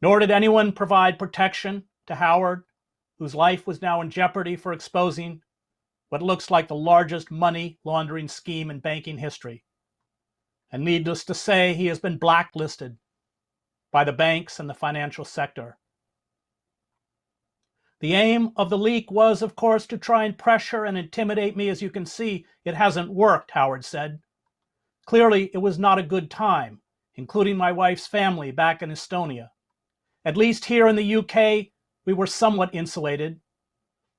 nor did anyone provide protection to Howard, whose life was now in jeopardy for exposing what looks like the largest money laundering scheme in banking history. And needless to say, he has been blacklisted by the banks and the financial sector. The aim of the leak was, of course, to try and pressure and intimidate me. As you can see, it hasn't worked, Howard said. Clearly, it was not a good time, including my wife's family back in Estonia. At least here in the UK, we were somewhat insulated.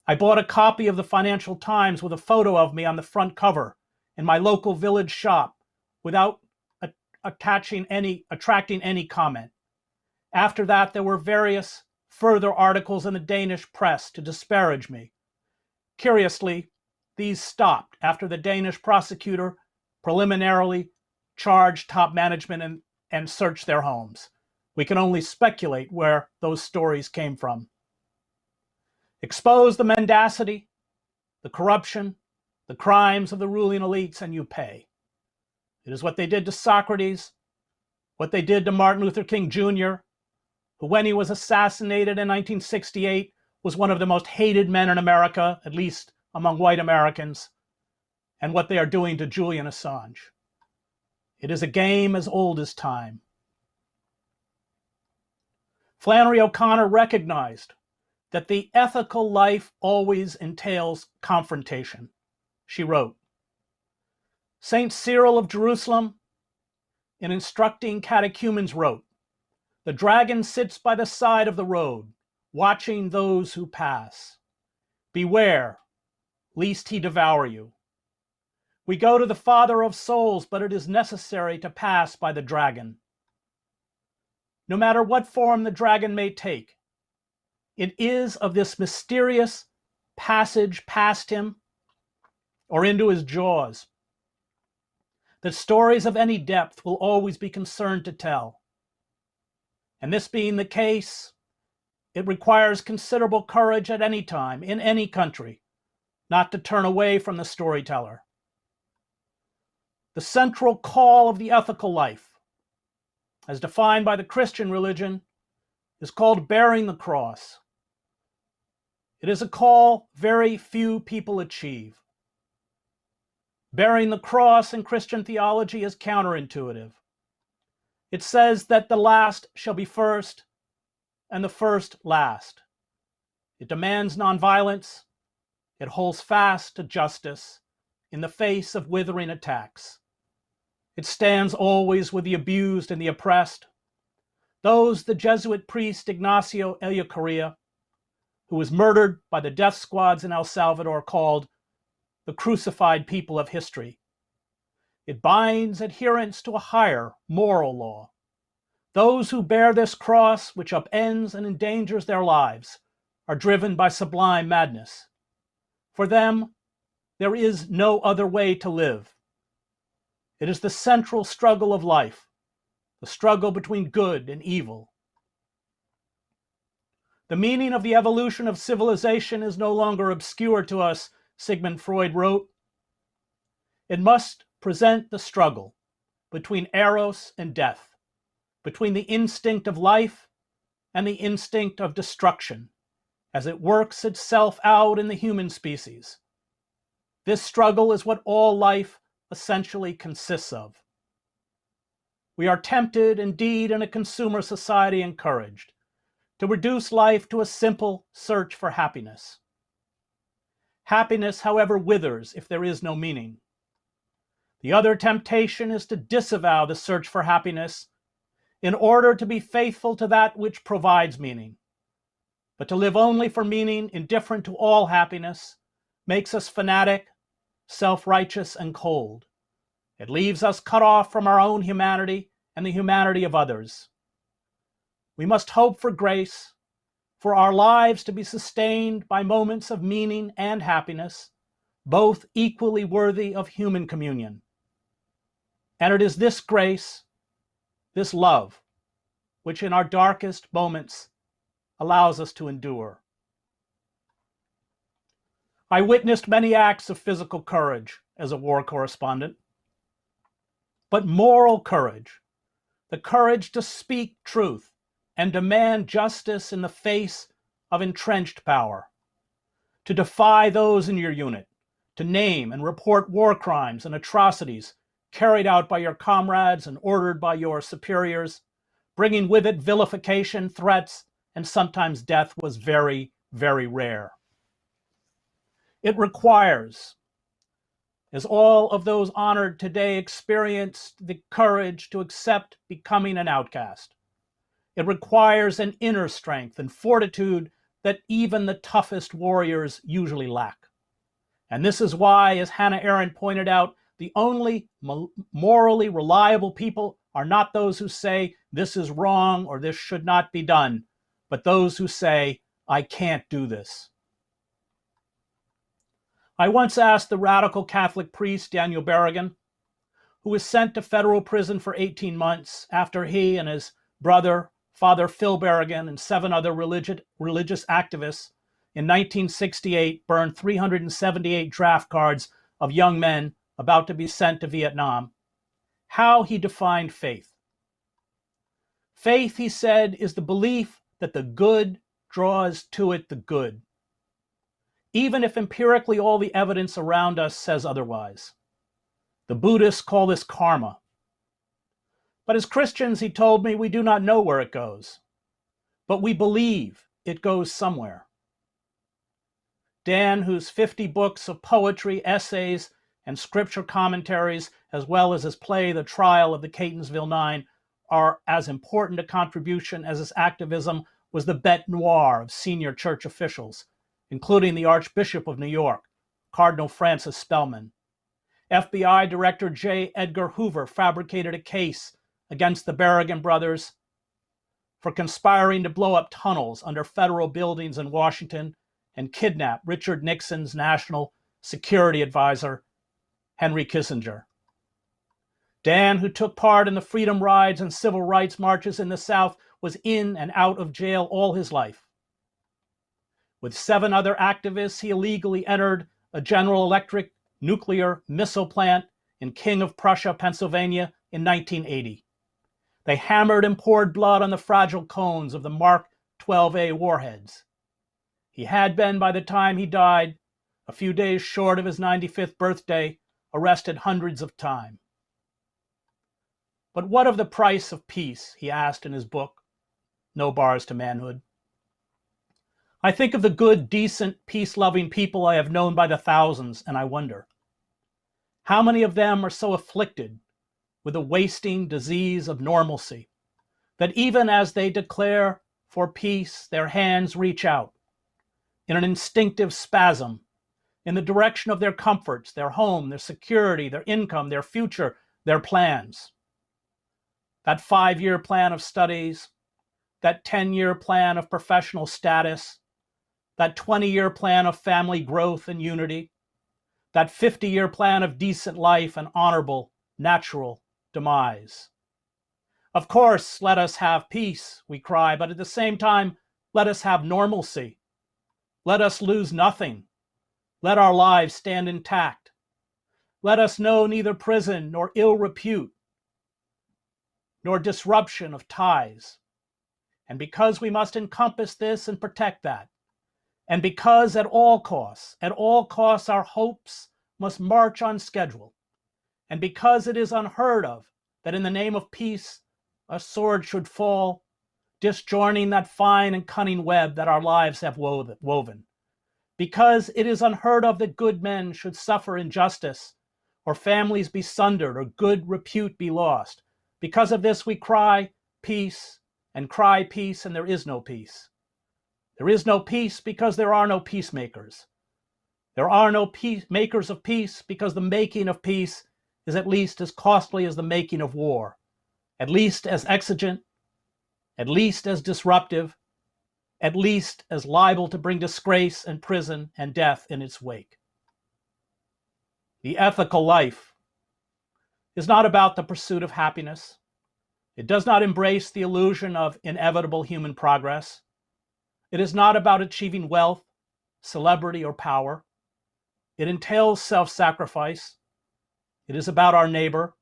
I bought a copy of the Financial Times with a photo of me on the front cover in my local village shop without attracting any comment. After that, there were various further articles in the Danish press to disparage me. Curiously, these stopped after the Danish prosecutor preliminarily charged top management and searched their homes. We can only speculate where those stories came from. Expose the mendacity, the corruption, the crimes of the ruling elites, and you pay. It is what they did to Socrates, what they did to Martin Luther King Jr., who, when he was assassinated in 1968, was one of the most hated men in America, at least among white Americans, and what they are doing to Julian Assange. It is a game as old as time. Flannery O'Connor recognized that the ethical life always entails confrontation. She wrote, St. Cyril of Jerusalem, in instructing catechumens, wrote, "The dragon sits by the side of the road, watching those who pass. Beware, lest he devour you. We go to the Father of souls, but it is necessary to pass by the dragon. No matter what form the dragon may take, it is of this mysterious passage past him or into his jaws that stories of any depth will always be concerned to tell. And this being the case, it requires considerable courage at any time, in any country, not to turn away from the storyteller. The central call of the ethical life, as defined by the Christian religion, is called bearing the cross. It is a call very few people achieve. Bearing the cross in Christian theology is counterintuitive. It says that the last shall be first and the first last. It demands nonviolence. It holds fast to justice in the face of withering attacks. It stands always with the abused and the oppressed. Those the Jesuit priest Ignacio Ellacuría, who was murdered by the death squads in El Salvador, called the crucified people of history. It binds adherents to a higher moral law. Those who bear this cross, which upends and endangers their lives, are driven by sublime madness. For them, there is no other way to live. It is the central struggle of life, the struggle between good and evil. The meaning of the evolution of civilization is no longer obscure to us, Sigmund Freud wrote. It must present the struggle between eros and death, between the instinct of life and the instinct of destruction, as it works itself out in the human species. This struggle is what all life essentially consists of. We are tempted, indeed, in a consumer society encouraged, to reduce life to a simple search for happiness. Happiness, however, withers if there is no meaning. The other temptation is to disavow the search for happiness in order to be faithful to that which provides meaning. But to live only for meaning, indifferent to all happiness, makes us fanatic, self-righteous, and cold. It leaves us cut off from our own humanity and the humanity of others. We must hope for grace, for our lives to be sustained by moments of meaning and happiness, both equally worthy of human communion. And it is this grace, this love, which in our darkest moments allows us to endure. I witnessed many acts of physical courage as a war correspondent, but moral courage, the courage to speak truth and demand justice in the face of entrenched power, to defy those in your unit, to name and report war crimes and atrocities carried out by your comrades and ordered by your superiors, bringing with it vilification, threats, and sometimes death, was very, very rare. It requires, as all of those honored today experienced, the courage to accept becoming an outcast. It requires an inner strength and fortitude that even the toughest warriors usually lack. And this is why, as Hannah Arendt pointed out, the only morally reliable people are not those who say this is wrong or this should not be done, but those who say, I can't do this. I once asked the radical Catholic priest Daniel Berrigan, who was sent to federal prison for 18 months after he and his brother, Father Phil Berrigan, and 7 other religious activists in 1968 burned 378 draft cards of young men about to be sent to Vietnam, how he defined faith. Faith, he said, is the belief that the good draws to it the good, even if empirically all the evidence around us says otherwise. The Buddhists call this karma. But as Christians, he told me, we do not know where it goes, but we believe it goes somewhere. Dan, whose 50 books of poetry, essays, and scripture commentaries, as well as his play, The Trial of the Catonsville Nine, are as important a contribution as his activism was the bête noire of senior church officials, including the Archbishop of New York, Cardinal Francis Spellman. FBI Director J. Edgar Hoover fabricated a case against the Berrigan brothers for conspiring to blow up tunnels under federal buildings in Washington and kidnap Richard Nixon's national security advisor, Henry Kissinger. Dan, who took part in the freedom rides and civil rights marches in the South, was in and out of jail all his life. With 7 other activists, he illegally entered a General Electric nuclear missile plant in King of Prussia, Pennsylvania in 1980. They hammered and poured blood on the fragile cones of the Mark 12A warheads. He had been, by the time he died, a few days short of his 95th birthday, arrested hundreds of times. But what of the price of peace, he asked in his book, No Bars to Manhood. I think of the good, decent, peace-loving people I have known by the thousands, and I wonder, how many of them are so afflicted with the wasting disease of normalcy that even as they declare for peace, their hands reach out in an instinctive spasm in the direction of their comforts, their home, their security, their income, their future, their plans. That 5-year plan of studies, that 10-year plan of professional status, that 20-year plan of family growth and unity, that 50-year plan of decent life and honorable, natural demise. Of course, let us have peace, we cry, but at the same time, let us have normalcy. Let us lose nothing. Let our lives stand intact. Let us know neither prison nor ill repute, nor disruption of ties. And because we must encompass this and protect that, and because at all costs our hopes must march on schedule, and because it is unheard of that in the name of peace a sword should fall, disjoining that fine and cunning web that our lives have woven, because it is unheard of that good men should suffer injustice, or families be sundered, or good repute be lost. Because of this we cry peace, and cry peace, and there is no peace. There is no peace because there are no peacemakers. There are no makers of peace because the making of peace is at least as costly as the making of war, at least as exigent, at least as disruptive, at least as liable to bring disgrace and prison and death in its wake. The ethical life is not about the pursuit of happiness. It does not embrace the illusion of inevitable human progress. It is not about achieving wealth, celebrity, or power. It entails self-sacrifice. It is about our neighbor.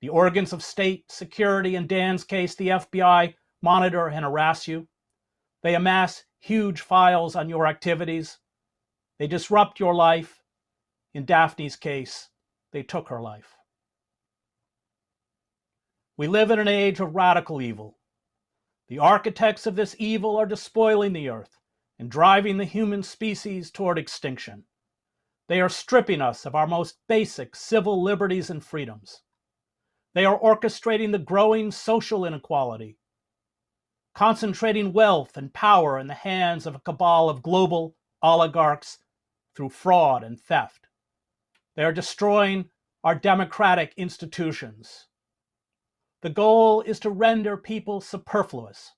The organs of state, security, in Dan's case, the FBI, monitor and harass you. They amass huge files on your activities. They disrupt your life. In Daphne's case, they took her life. We live in an age of radical evil. The architects of this evil are despoiling the earth and driving the human species toward extinction. They are stripping us of our most basic civil liberties and freedoms. They are orchestrating the growing social inequality, concentrating wealth and power in the hands of a cabal of global oligarchs through fraud and theft. They are destroying our democratic institutions. The goal is to render people superfluous,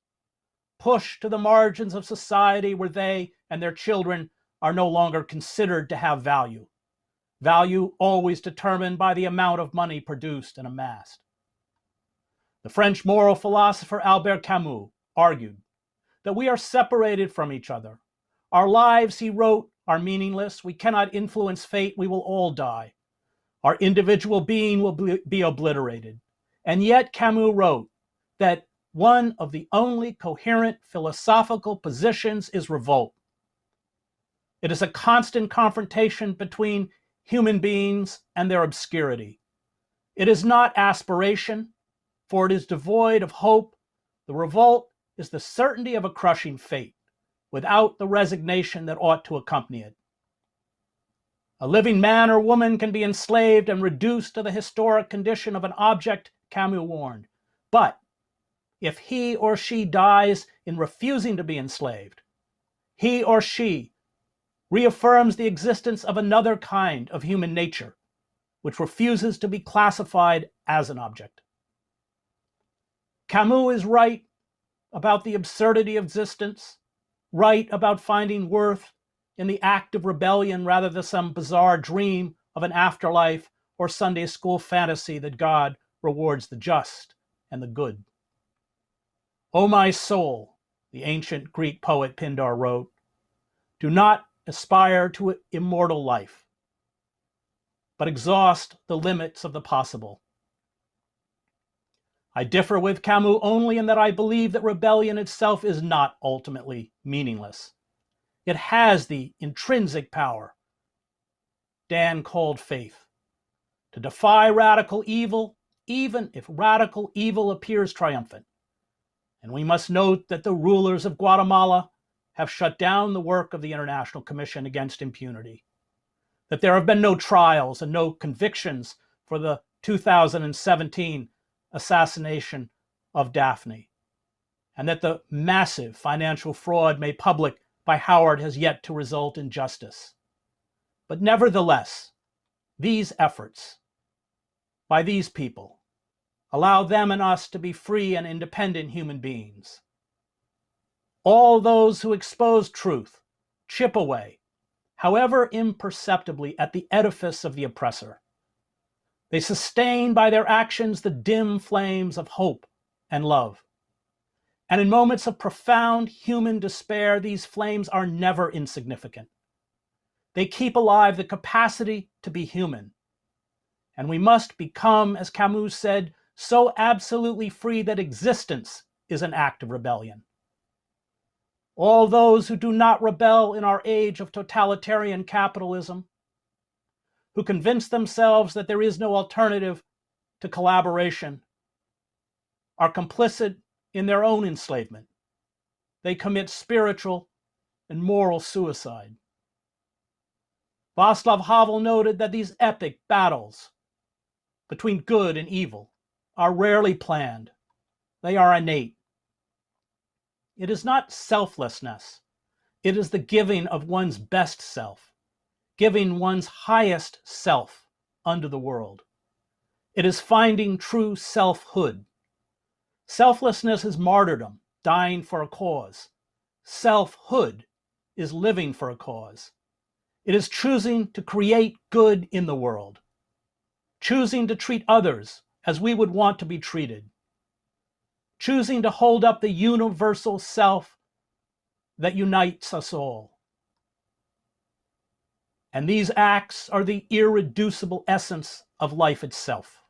pushed to the margins of society where they and their children are no longer considered to have value. Value always determined by the amount of money produced and amassed. The French moral philosopher Albert Camus argued that we are separated from each other. Our lives, he wrote, are meaningless. We cannot influence fate. We will all die. Our individual being will be obliterated. And yet Camus wrote that one of the only coherent philosophical positions is revolt. It is a constant confrontation between human beings and their obscurity. It is not aspiration, for it is devoid of hope. The revolt is the certainty of a crushing fate, without the resignation that ought to accompany it. A living man or woman can be enslaved and reduced to the historic condition of an object, Camus warned. But if he or she dies in refusing to be enslaved, he or she reaffirms the existence of another kind of human nature, which refuses to be classified as an object. Camus is right about the absurdity of existence, right about finding worth in the act of rebellion rather than some bizarre dream of an afterlife or Sunday school fantasy that God rewards the just and the good. O my soul, the ancient Greek poet Pindar wrote, do not aspire to immortal life, but exhaust the limits of the possible. I differ with Camus only in that I believe that rebellion itself is not ultimately meaningless. It has the intrinsic power Dan called faith, to defy radical evil even if radical evil appears triumphant. And we must note that the rulers of Guatemala have shut down the work of the International Commission Against Impunity, that there have been no trials and no convictions for the 2017 assassination of Daphne, and that the massive financial fraud made public by Howard has yet to result in justice. But nevertheless, these efforts by these people allow them and us to be free and independent human beings. All those who expose truth chip away, however imperceptibly, at the edifice of the oppressor. They sustain by their actions the dim flames of hope and love. And in moments of profound human despair, these flames are never insignificant. They keep alive the capacity to be human. And we must become, as Camus said, so absolutely free that existence is an act of rebellion. All those who do not rebel in our age of totalitarian capitalism, who convince themselves that there is no alternative to collaboration, are complicit in their own enslavement. They commit spiritual and moral suicide. Václav Havel noted that these epic battles between good and evil are rarely planned. They are innate. It is not selflessness. It is the giving of one's best self, giving one's highest self unto the world. It is finding true selfhood. Selflessness is martyrdom, dying for a cause. Selfhood is living for a cause. It is choosing to create good in the world, choosing to treat others as we would want to be treated, choosing to hold up the universal self that unites us all. And these acts are the irreducible essence of life itself.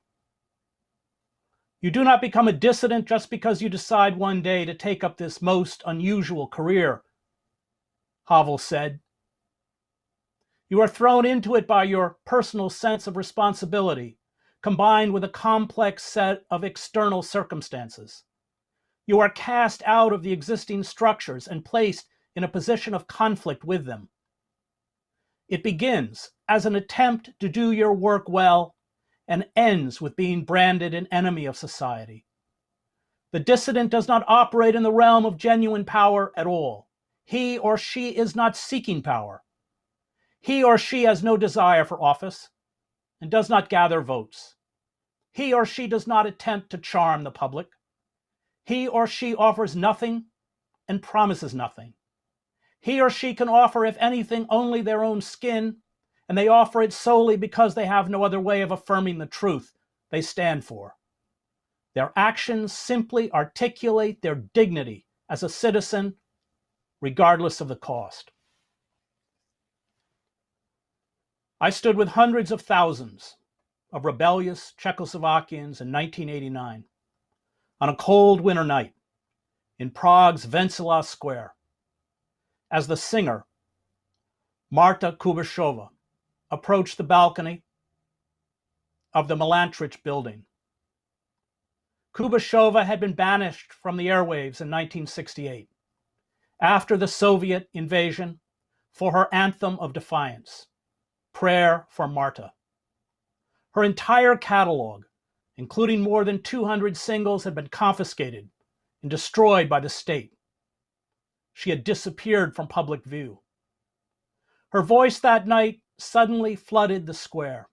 You do not become a dissident just because you decide one day to take up this most unusual career, Havel said. You are thrown into it by your personal sense of responsibility, combined with a complex set of external circumstances. You are cast out of the existing structures and placed in a position of conflict with them. It begins as an attempt to do your work well and ends with being branded an enemy of society. The dissident does not operate in the realm of genuine power at all. He or she is not seeking power. He or she has no desire for office and does not gather votes. He or she does not attempt to charm the public. He or she offers nothing and promises nothing. He or she can offer, if anything, only their own skin, and they offer it solely because they have no other way of affirming the truth they stand for. Their actions simply articulate their dignity as a citizen, regardless of the cost. I stood with hundreds of thousands of rebellious Czechoslovakians in 1989 on a cold winter night in Prague's Wenceslas Square as the singer Marta Kubashova approached the balcony of the Melantrich building. Kubashova had been banished from the airwaves in 1968 after the Soviet invasion for her anthem of defiance, Prayer for Marta. Her entire catalog, including more than 200 singles, had been confiscated and destroyed by the state. She had disappeared from public view. Her voice that night suddenly flooded the square.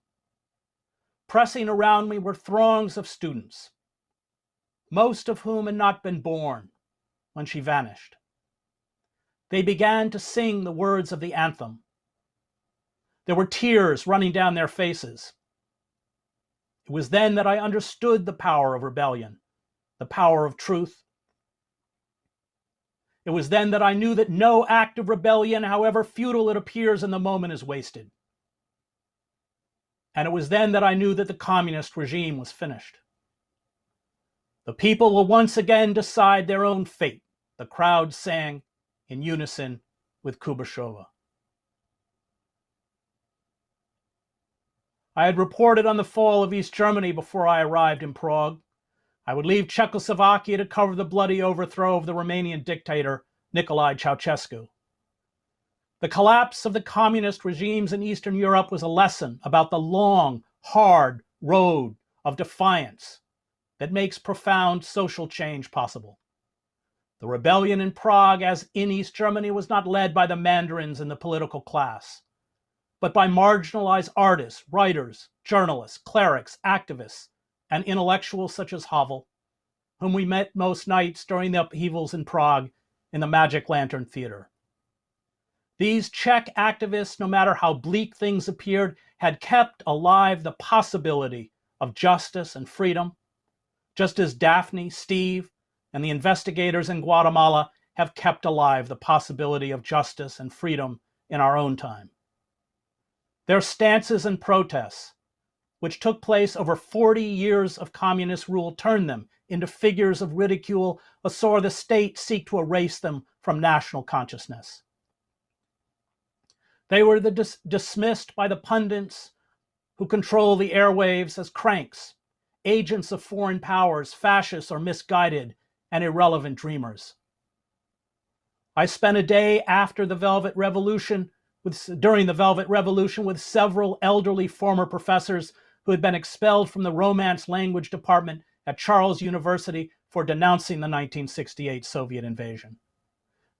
Pressing around me were throngs of students, most of whom had not been born when she vanished. They began to sing the words of the anthem. There were tears running down their faces. It was then that I understood the power of rebellion, the power of truth. It was then that I knew that no act of rebellion, however futile it appears in the moment, is wasted. And it was then that I knew that the communist regime was finished. The people will once again decide their own fate, the crowd sang in unison with Kubashova. I had reported on the fall of East Germany before I arrived in Prague. I would leave Czechoslovakia to cover the bloody overthrow of the Romanian dictator, Nicolae Ceausescu. The collapse of the communist regimes in Eastern Europe was a lesson about the long, hard road of defiance that makes profound social change possible. The rebellion in Prague, as in East Germany, was not led by the mandarins and the political class, but by marginalized artists, writers, journalists, clerics, activists, and intellectuals such as Havel, whom we met most nights during the upheavals in Prague in the Magic Lantern Theater. These Czech activists, no matter how bleak things appeared, had kept alive the possibility of justice and freedom, just as Daphne, Steve, and the investigators in Guatemala have kept alive the possibility of justice and freedom in our own time. Their stances and protests, which took place over 40 years of communist rule, turned them into figures of ridicule or saw the state seek to erase them from national consciousness. They were dismissed by the pundits who control the airwaves as cranks, agents of foreign powers, fascists or misguided and irrelevant dreamers. I spent a day after the Velvet Revolution during the Velvet Revolution with several elderly former professors who had been expelled from the Romance language department at Charles University for denouncing the 1968 Soviet invasion.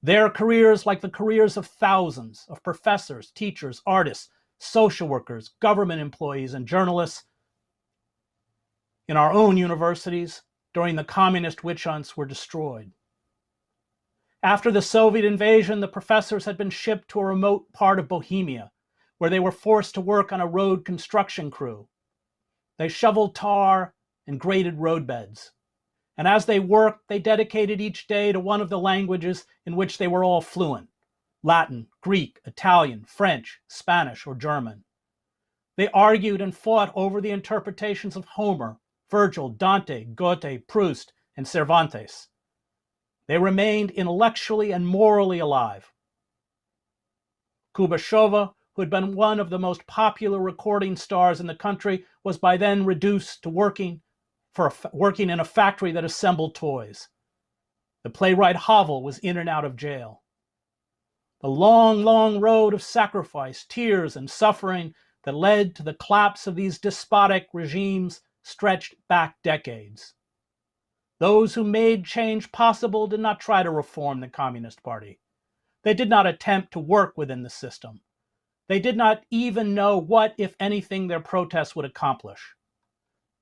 Their careers, like the careers of thousands of professors, teachers, artists, social workers, government employees, and journalists in our own universities during the communist witch hunts, were destroyed. After the Soviet invasion, the professors had been shipped to a remote part of Bohemia, where they were forced to work on a road construction crew. They shoveled tar and graded roadbeds. And as they worked, they dedicated each day to one of the languages in which they were all fluent: Latin, Greek, Italian, French, Spanish, or German. They argued and fought over the interpretations of Homer, Virgil, Dante, Goethe, Proust, and Cervantes. They remained intellectually and morally alive. Kubashova, who had been one of the most popular recording stars in the country, was by then reduced to working in a factory that assembled toys. The playwright Havel was in and out of jail. The long, long road of sacrifice, tears, and suffering that led to the collapse of these despotic regimes stretched back decades. Those who made change possible did not try to reform the Communist Party. They did not attempt to work within the system. They did not even know what, if anything, their protests would accomplish.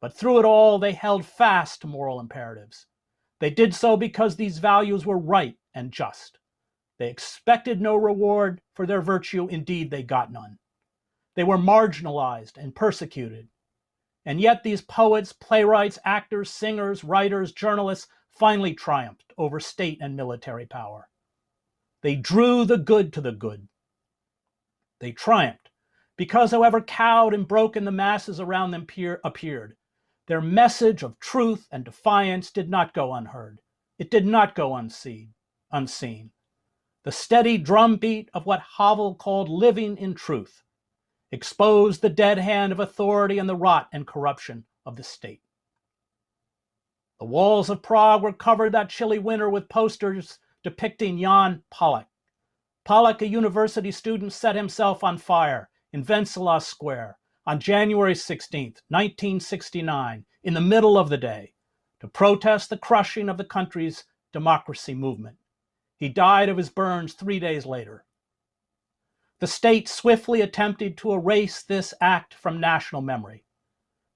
But through it all, they held fast to moral imperatives. They did so because these values were right and just. They expected no reward for their virtue. Indeed, they got none. They were marginalized and persecuted. And yet these poets, playwrights, actors, singers, writers, journalists finally triumphed over state and military power. They drew the good to the good. They triumphed because, however cowed and broken the masses around them appeared, their message of truth and defiance did not go unheard. It did not go unseen. The steady drumbeat of what Havel called living in truth exposed the dead hand of authority and the rot and corruption of the state. The walls of Prague were covered that chilly winter with posters depicting Jan Palach. Palach, a university student, set himself on fire in Wenceslas Square on January 16, 1969, in the middle of the day, to protest the crushing of the country's democracy movement. He died of his burns 3 days later. The state swiftly attempted to erase this act from national memory.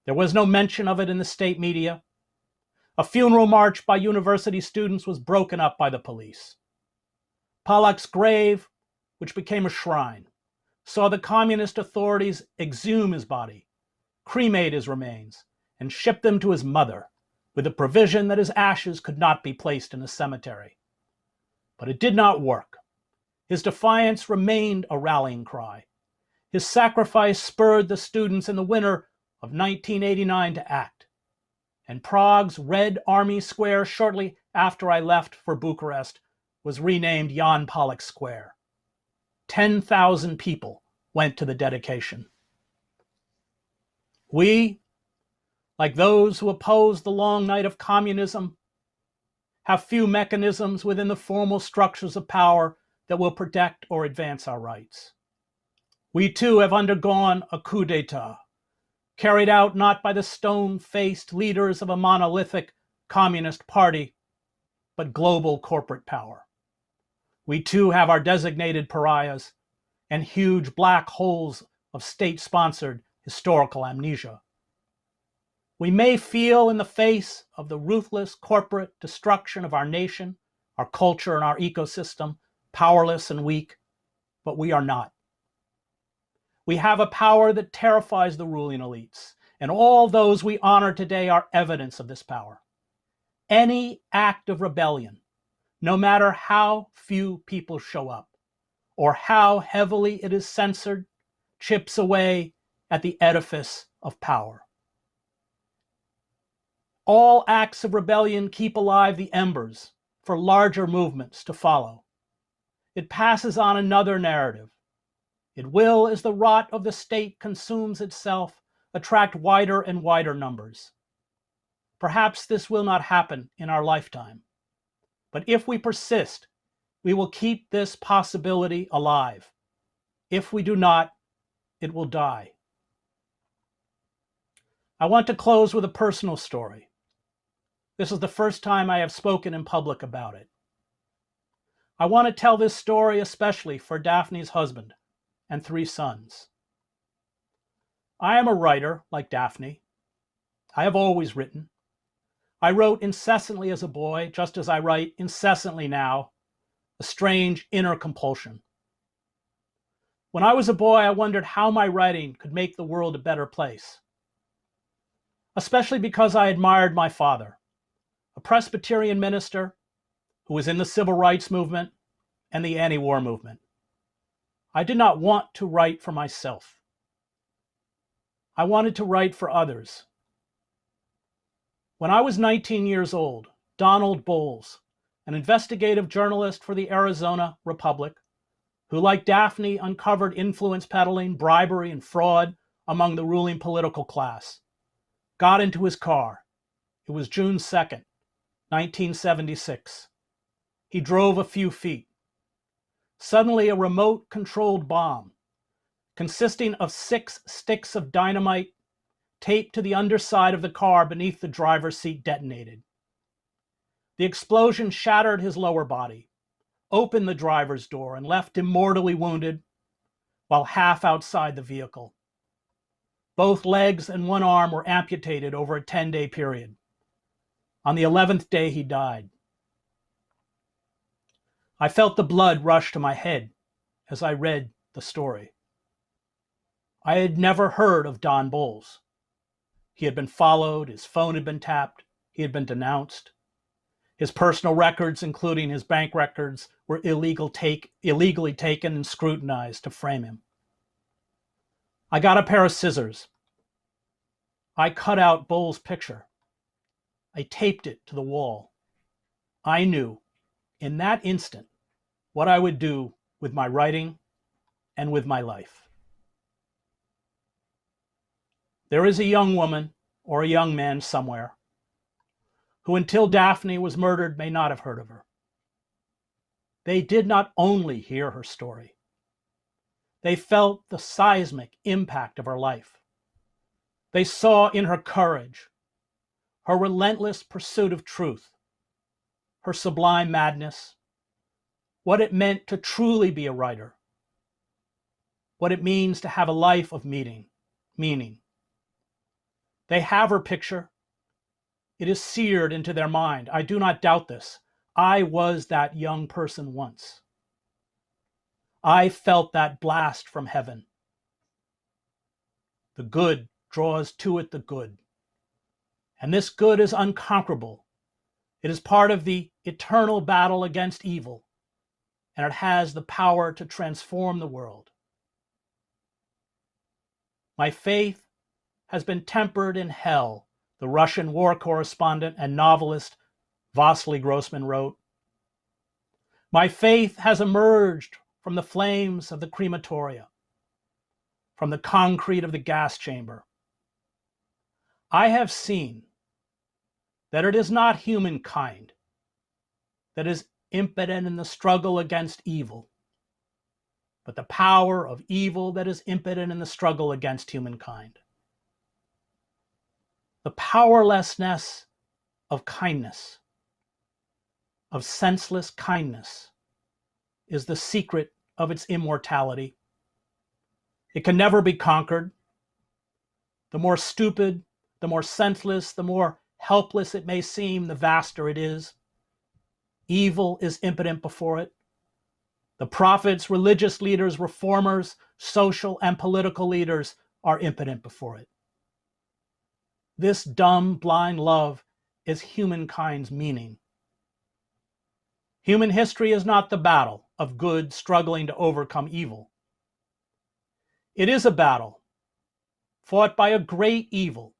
There was no mention of it in the state media. A funeral march by university students was broken up by the police. Palach's grave, which became a shrine, saw the communist authorities exhume his body, cremate his remains, and ship them to his mother, with the provision that his ashes could not be placed in a cemetery. But it did not work. His defiance remained a rallying cry. His sacrifice spurred the students in the winter of 1989 to act. And Prague's Red Army Square, shortly after I left for Bucharest, was renamed Jan Palach Square. 10,000 people went to the dedication. We, like those who oppose the long night of communism, have few mechanisms within the formal structures of power that will protect or advance our rights. We too have undergone a coup d'etat, carried out not by the stone-faced leaders of a monolithic communist party, but global corporate power. We too have our designated pariahs and huge black holes of state-sponsored historical amnesia. We may feel in the face of the ruthless corporate destruction of our nation, our culture, and our ecosystem, powerless and weak, but we are not. We have a power that terrifies the ruling elites, and all those we honor today are evidence of this power. Any act of rebellion, no matter how few people show up, or how heavily it is censored, chips away at the edifice of power. All acts of rebellion keep alive the embers for larger movements to follow. It passes on another narrative. It will, as the rot of the state consumes itself, attract wider and wider numbers. Perhaps this will not happen in our lifetime, but if we persist, we will keep this possibility alive. If we do not, it will die. I want to close with a personal story. This is the first time I have spoken in public about it. I want to tell this story especially for Daphne's husband and 3 sons. I am a writer like Daphne. I have always written. I wrote incessantly as a boy, just as I write incessantly now, a strange inner compulsion. When I was a boy, I wondered how my writing could make the world a better place, especially because I admired my father, a Presbyterian minister who was in the civil rights movement and the anti-war movement. I did not want to write for myself. I wanted to write for others. When I was 19 years old, Donald Bowles, an investigative journalist for the Arizona Republic, who, like Daphne, uncovered influence peddling, bribery, and fraud among the ruling political class, got into his car. It was June 2nd, 1976. He drove a few feet. Suddenly, a remote-controlled bomb, consisting of 6 sticks of dynamite taped to the underside of the car beneath the driver's seat, detonated. The explosion shattered his lower body, opened the driver's door, and left him mortally wounded while half outside the vehicle. Both legs and one arm were amputated over a 10-day period. On the 11th day, he died. I felt the blood rush to my head as I read the story. I had never heard of Don Bowles. He had been followed, his phone had been tapped, he had been denounced. His personal records, including his bank records, were illegally taken and scrutinized to frame him. I got a pair of scissors. I cut out Bowles' picture. I taped it to the wall. I knew, in that instant, what I would do with my writing and with my life. There is a young woman or a young man somewhere who, until Daphne was murdered, may not have heard of her. They did not only hear her story. They felt the seismic impact of her life. They saw in her courage, her relentless pursuit of truth, her sublime madness, what it meant to truly be a writer, what it means to have a life of meaning. They have her picture. It is seared into their mind. I do not doubt this. I was that young person once. I felt that blast from heaven. The good draws to it the good. And this good is unconquerable. It is part of the eternal battle against evil, and it has the power to transform the world. My faith has been tempered in hell, the Russian war correspondent and novelist Vasily Grossman wrote. My faith has emerged from the flames of the crematoria, from the concrete of the gas chamber. I have seen that it is not humankind that is impotent in the struggle against evil, but the power of evil that is impotent in the struggle against humankind. The powerlessness of kindness, of senseless kindness, is the secret of its immortality. It can never be conquered. The more stupid, the more senseless, the more helpless it may seem, the vaster it is. Evil is impotent before it. The prophets, religious leaders, reformers, social and political leaders are impotent before it. This dumb, blind love is humankind's meaning. Human history is not the battle of good struggling to overcome evil. It is a battle fought by a great evil,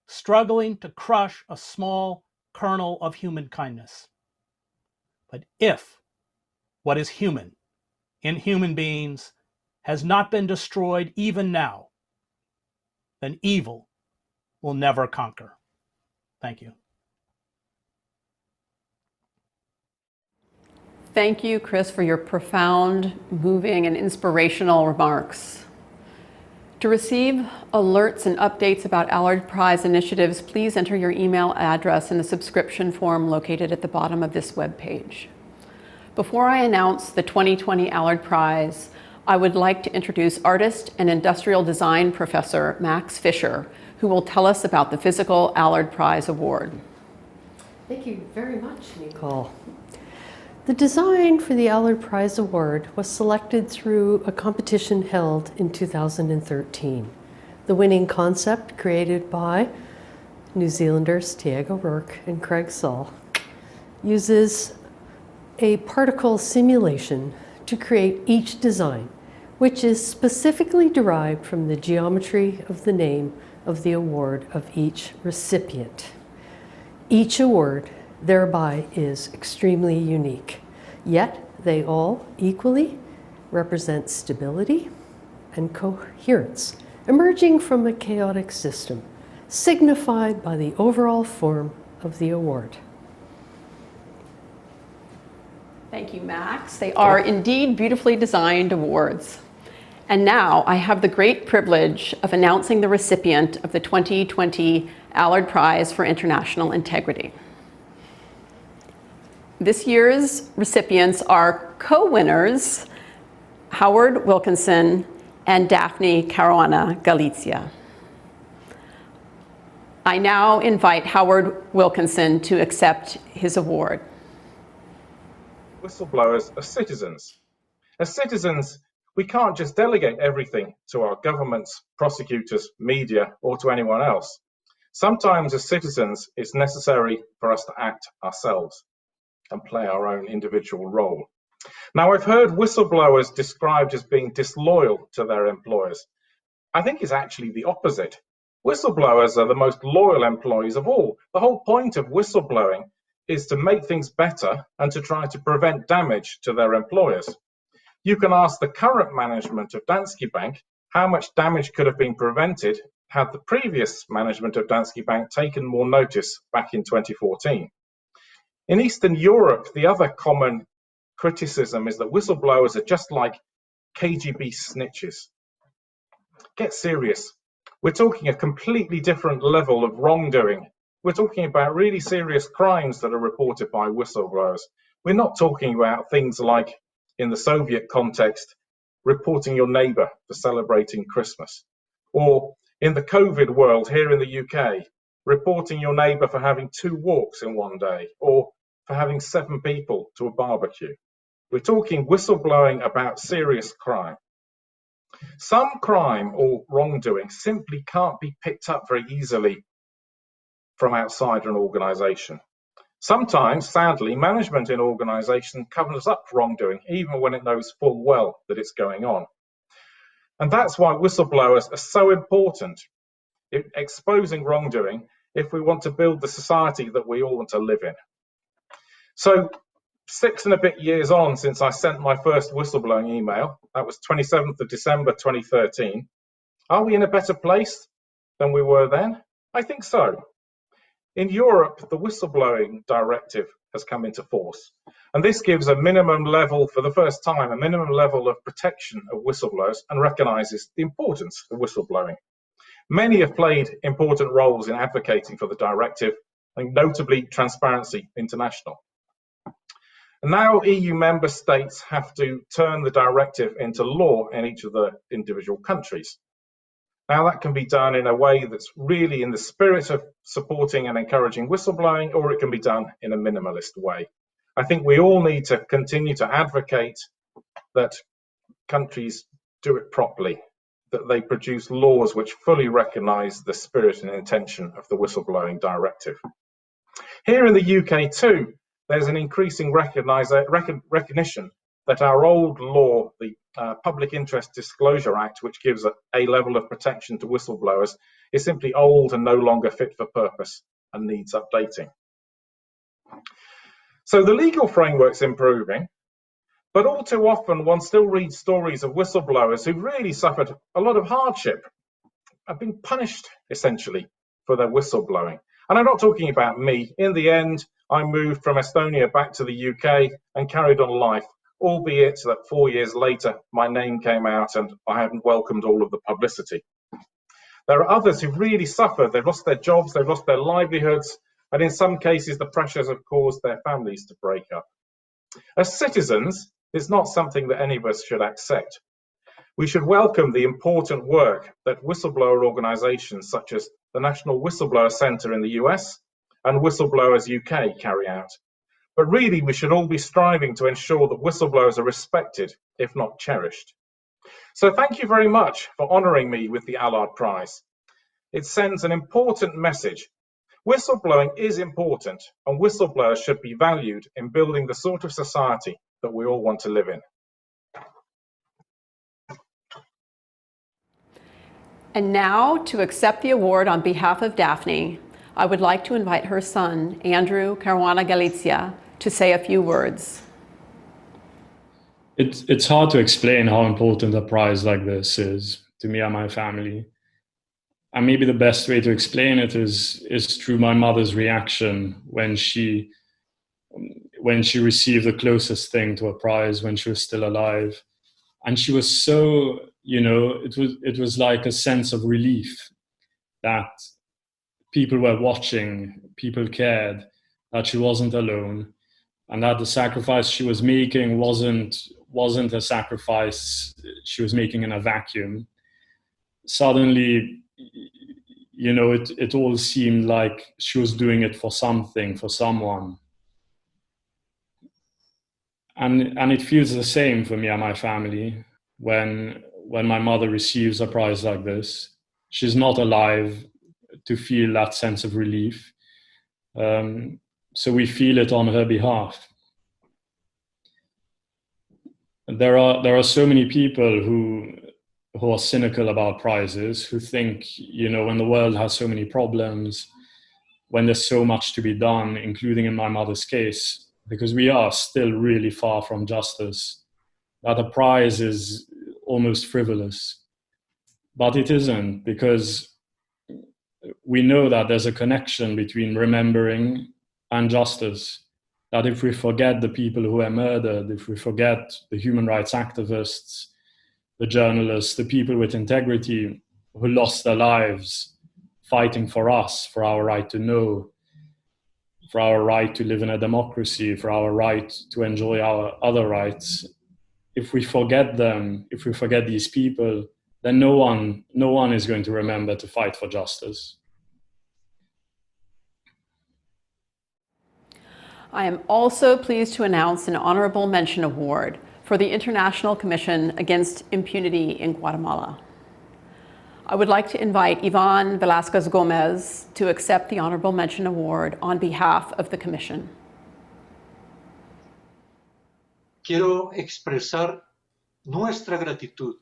struggling to crush a small kernel of human kindness. But if what is human in human beings has not been destroyed even now, then evil will never conquer. Thank you. Thank you, Chris, for your profound, moving, and inspirational remarks. To receive alerts and updates about Allard Prize initiatives, please enter your email address in the subscription form located at the bottom of this webpage. Before I announce the 2020 Allard Prize, I would like to introduce artist and industrial design professor Max Fisher, who will tell us about the Physical Allard Prize Award. Thank you very much, Nicole. The design for the Allard Prize Award was selected through a competition held in 2013. The winning concept, created by New Zealanders Tiago Rourke and Craig Saul, uses a particle simulation to create each design, which is specifically derived from the geometry of the name of the award of each recipient. Each award thereby is extremely unique, yet they all equally represent stability and coherence, emerging from a chaotic system, signified by the overall form of the award. Thank you, Max. They are indeed beautifully designed awards. And now I have the great privilege of announcing the recipient of the 2020 Allard Prize for International Integrity. This year's recipients are co-winners Howard Wilkinson and Daphne Caruana Galizia. I now invite Howard Wilkinson to accept his award. Whistleblowers are citizens. As citizens, we can't just delegate everything to our governments, prosecutors, media, or to anyone else. Sometimes as citizens, it's necessary for us to act ourselves and play our own individual role. Now, I've heard whistleblowers described as being disloyal to their employers. I think it's actually the opposite. Whistleblowers are the most loyal employees of all. The whole point of whistleblowing is to make things better and to try to prevent damage to their employers. You can ask the current management of Danske Bank how much damage could have been prevented had the previous management of Danske Bank taken more notice back in 2014. In Eastern Europe, the other common criticism is that whistleblowers are just like KGB snitches. Get serious. We're talking a completely different level of wrongdoing. We're talking about really serious crimes that are reported by whistleblowers. We're not talking about things like, in the Soviet context, reporting your neighbor for celebrating Christmas. Or in the COVID world here in the UK, reporting your neighbor for having 2 walks in one day, or for having 7 people to a barbecue. We're talking whistleblowing about serious crime. Some crime or wrongdoing simply can't be picked up very easily from outside an organization. Sometimes, sadly, management in organization covers up wrongdoing, even when it knows full well that it's going on. And that's why whistleblowers are so important in exposing wrongdoing if we want to build the society that we all want to live in. So 6 and a bit years on since I sent my first whistleblowing email, that was 27th of December 2013, are we in a better place than we were then? I think so. In Europe, the whistleblowing directive has come into force, and this gives a minimum level, for the first time, a minimum level of protection of whistleblowers and recognises the importance of whistleblowing. Many have played important roles in advocating for the directive, and notably Transparency International. And now EU member states have to turn the directive into law in each of the individual countries. Now that can be done in a way that's really in the spirit of supporting and encouraging whistleblowing, or it can be done in a minimalist way. I think we all need to continue to advocate that countries do it properly, that they produce laws which fully recognise the spirit and intention of the whistleblowing directive. Here in the UK too, there's an increasing recognition that our old law, the Public Interest Disclosure Act, which gives a level of protection to whistleblowers, is simply old and no longer fit for purpose and needs updating. So the legal framework's improving, but all too often one still reads stories of whistleblowers who've really suffered a lot of hardship, have been punished essentially for their whistleblowing. And I'm not talking about me. In the end, I moved from Estonia back to the UK and carried on life, albeit that 4 years later, my name came out and I haven't welcomed all of the publicity. There are others who've really suffered. They've lost their jobs, they've lost their livelihoods, and in some cases, the pressures have caused their families to break up. As citizens, it's not something that any of us should accept. We should welcome the important work that whistleblower organisations such as the National Whistleblower Centre in the US and Whistleblowers UK carry out. But really, we should all be striving to ensure that whistleblowers are respected, if not cherished. So thank you very much for honouring me with the Allard Prize. It sends an important message. Whistleblowing is important, and whistleblowers should be valued in building the sort of society that we all want to live in. And now, to accept the award on behalf of Daphne, I would like to invite her son, Andrew Caruana Galizia, to say a few words. It's hard to explain how important a prize like this is to me and my family. And maybe the best way to explain it is through my mother's reaction when she received the closest thing to a prize when she was still alive. And she was so, it was like a sense of relief that people were watching, people cared, that she wasn't alone, and that the sacrifice she was making wasn't a sacrifice she was making in a vacuum. Suddenly, it all seemed like she was doing it for something, for someone. And it feels the same for me and my family when my mother receives a prize like this. She's not alive to feel that sense of relief. So we feel it on her behalf. There are so many people who are cynical about prizes, who think, when the world has so many problems, when there's so much to be done, including in my mother's case, because we are still really far from justice, that a prize is almost frivolous. But it isn't, because we know that there's a connection between remembering and justice. That if we forget the people who were murdered, if we forget the human rights activists, the journalists, the people with integrity who lost their lives fighting for us, for our right to know, for our right to live in a democracy, for our right to enjoy our other rights, if we forget them, if we forget these people, then no one is going to remember to fight for justice. I am also pleased to announce an Honorable Mention Award for the International Commission Against Impunity in Guatemala. I would like to invite Iván Velásquez Gómez to accept the Honorable Mention Award on behalf of the Commission. Quiero expresar nuestra gratitud,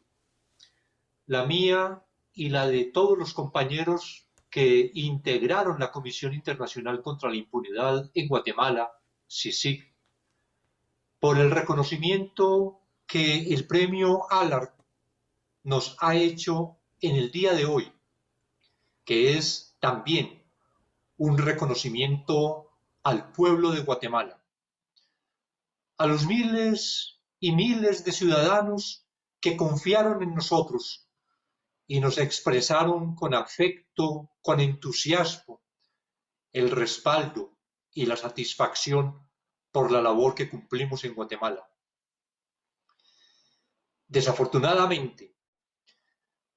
la mía y la de todos los compañeros que integraron la Comisión Internacional contra la Impunidad en Guatemala, CICIG, por el reconocimiento que el premio Allard nos ha hecho en el día de hoy, que es también un reconocimiento al pueblo de Guatemala, a los miles y miles de ciudadanos que confiaron en nosotros y nos expresaron con afecto, con entusiasmo, el respaldo y la satisfacción por la labor que cumplimos en Guatemala. Desafortunadamente,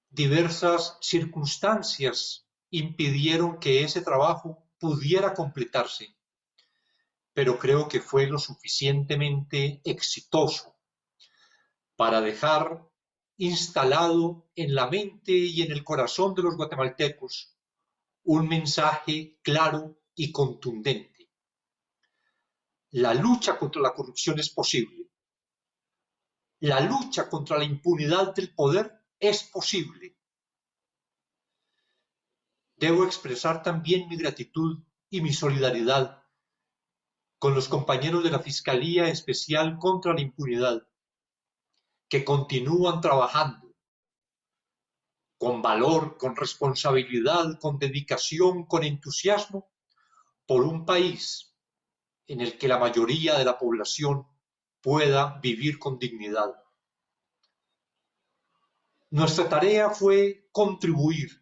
diversas circunstancias impidieron que ese trabajo pudiera completarse, pero creo que fue lo suficientemente exitoso para dejar instalado en la mente y en el corazón de los guatemaltecos un mensaje claro y contundente. La lucha contra la corrupción es posible. La lucha contra la impunidad del poder es posible. Debo expresar también mi gratitud y mi solidaridad con los compañeros de la Fiscalía Especial contra la Impunidad, que continúan trabajando con valor, con responsabilidad, con dedicación, con entusiasmo, por un país en el que la mayoría de la población pueda vivir con dignidad. Nuestra tarea fue contribuir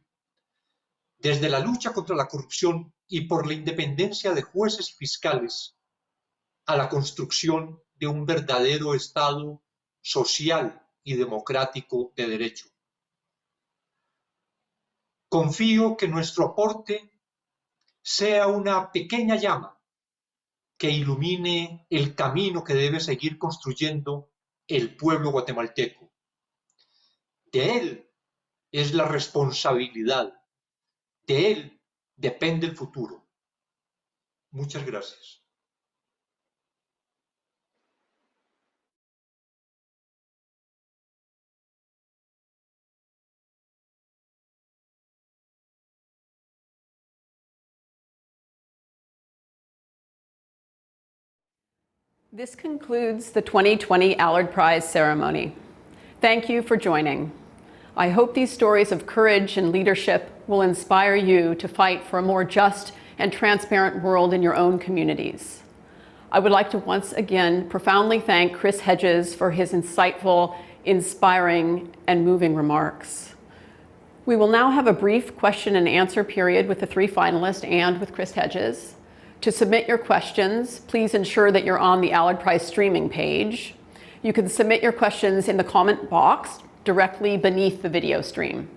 desde la lucha contra la corrupción y por la independencia de jueces y fiscales a la construcción de un verdadero Estado social y democrático de derecho. Confío que nuestro aporte sea una pequeña llama que ilumine el camino que debe seguir construyendo el pueblo guatemalteco. De él es la responsabilidad, de él depende el futuro. Muchas gracias. This concludes the 2020 Allard Prize Ceremony. Thank you for joining. I hope these stories of courage and leadership will inspire you to fight for a more just and transparent world in your own communities. I would like to once again profoundly thank Chris Hedges for his insightful, inspiring, and moving remarks. We will now have a brief question and answer period with the three finalists and with Chris Hedges. To submit your questions, please ensure that you're on the Allard Prize streaming page. You can submit your questions in the comment box directly beneath the video stream.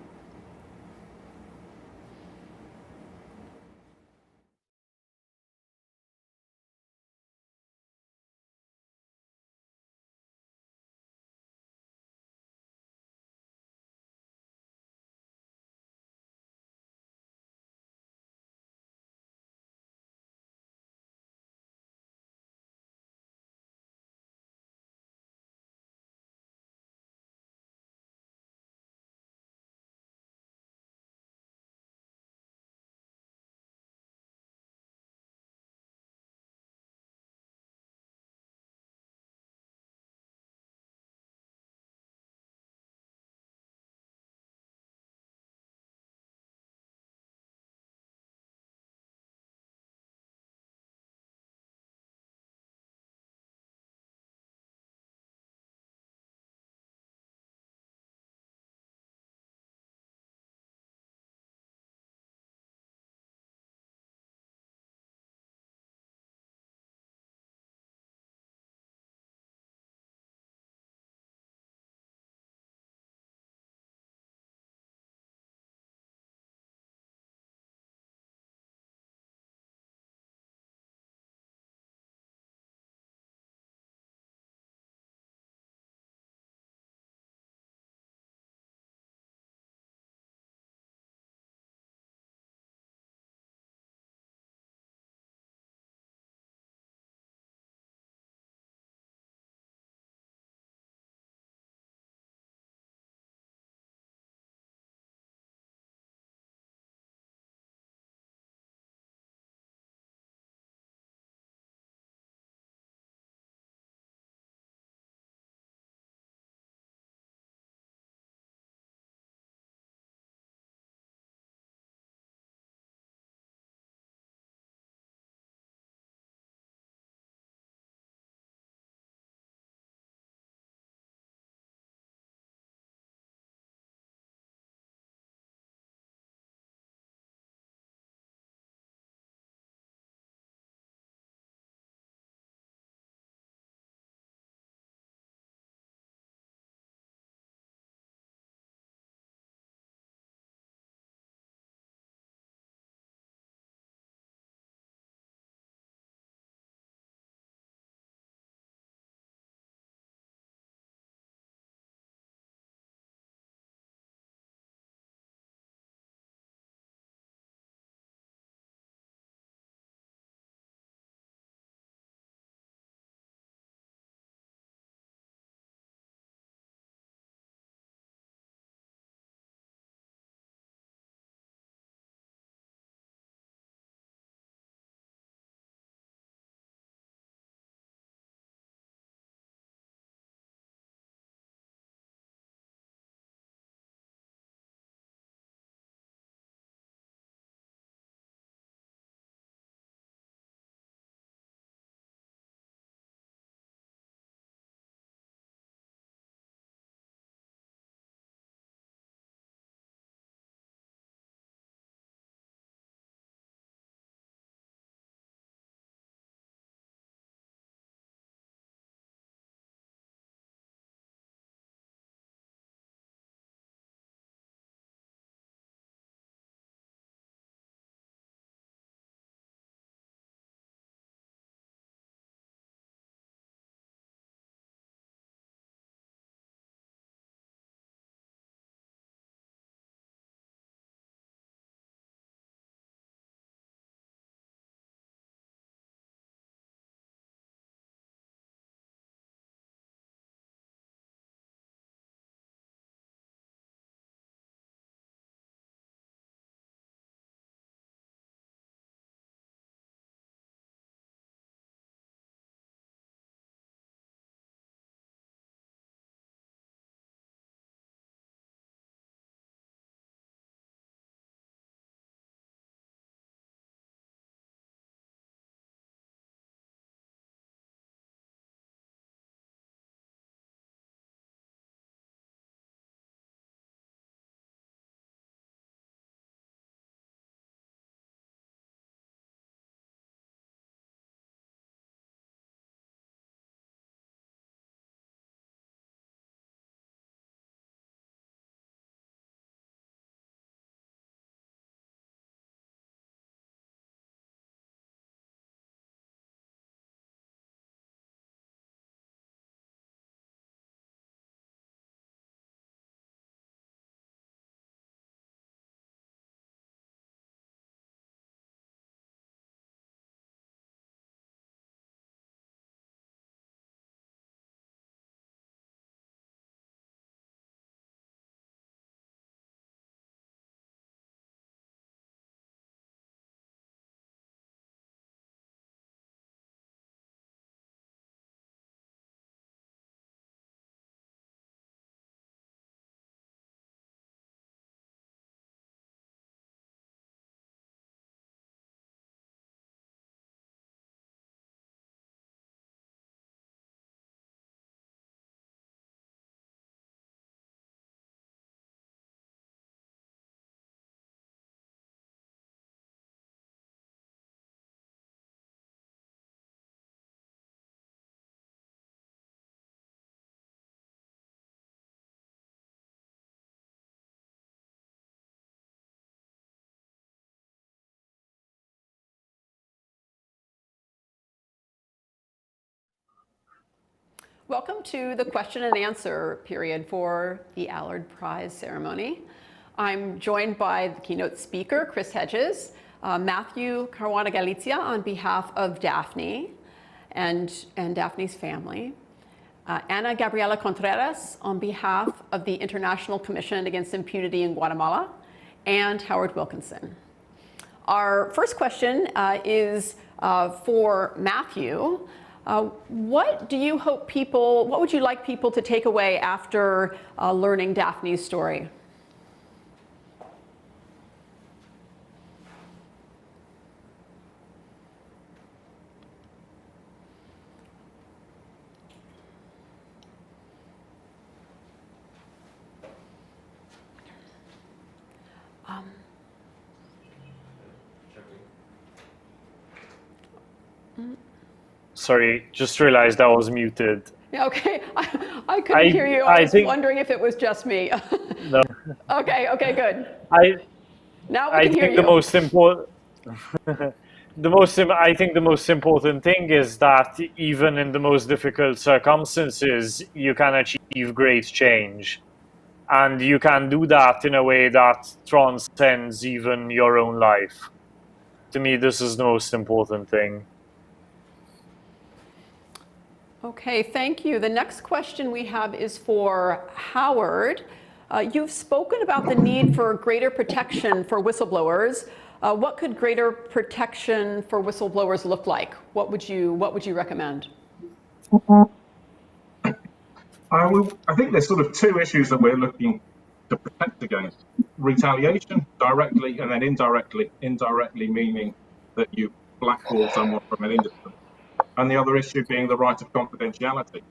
Welcome to the question and answer period for the Allard Prize Ceremony. I'm joined by the keynote speaker, Chris Hedges, Matthew Caruana Galizia on behalf of Daphne and Daphne's family, Ana Gabriela Contreras on behalf of the International Commission Against Impunity in Guatemala, and Howard Wilkinson. Our first question is for Matthew. What would you like people to take away after learning Daphne's story? Sorry, just realized I was muted. Yeah, okay, I couldn't hear you. I was wondering if it was just me. No. Okay, good. Now we I can hear think you. the most important, I think the most important thing is that even in the most difficult circumstances, you can achieve great change. And you can do that in a way that transcends even your own life. To me, this is the most important thing. Okay, thank you. The next question we have is for Howard. You've spoken about the need for greater protection for whistleblowers. What could greater protection for whistleblowers look like? What would you recommend? I think there's sort of two issues that we're looking to protect against. Retaliation, directly, and then indirectly. Indirectly meaning that you blackball someone from an industry. And the other issue being the right of confidentiality.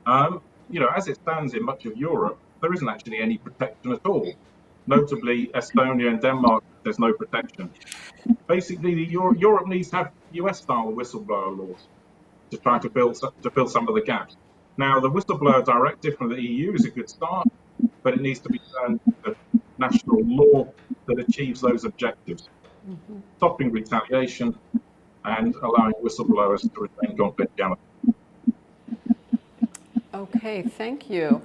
As it stands in much of Europe, there isn't actually any protection at all. Notably, Estonia and Denmark, there's no protection. Basically, Europe needs to have US-style whistleblower laws to try to fill some of the gaps. Now, the whistleblower directive from the EU is a good start, but it needs to be turned into national law that achieves those objectives. Stopping retaliation and allowing whistleblowers to retain confidentiality. Okay, thank you.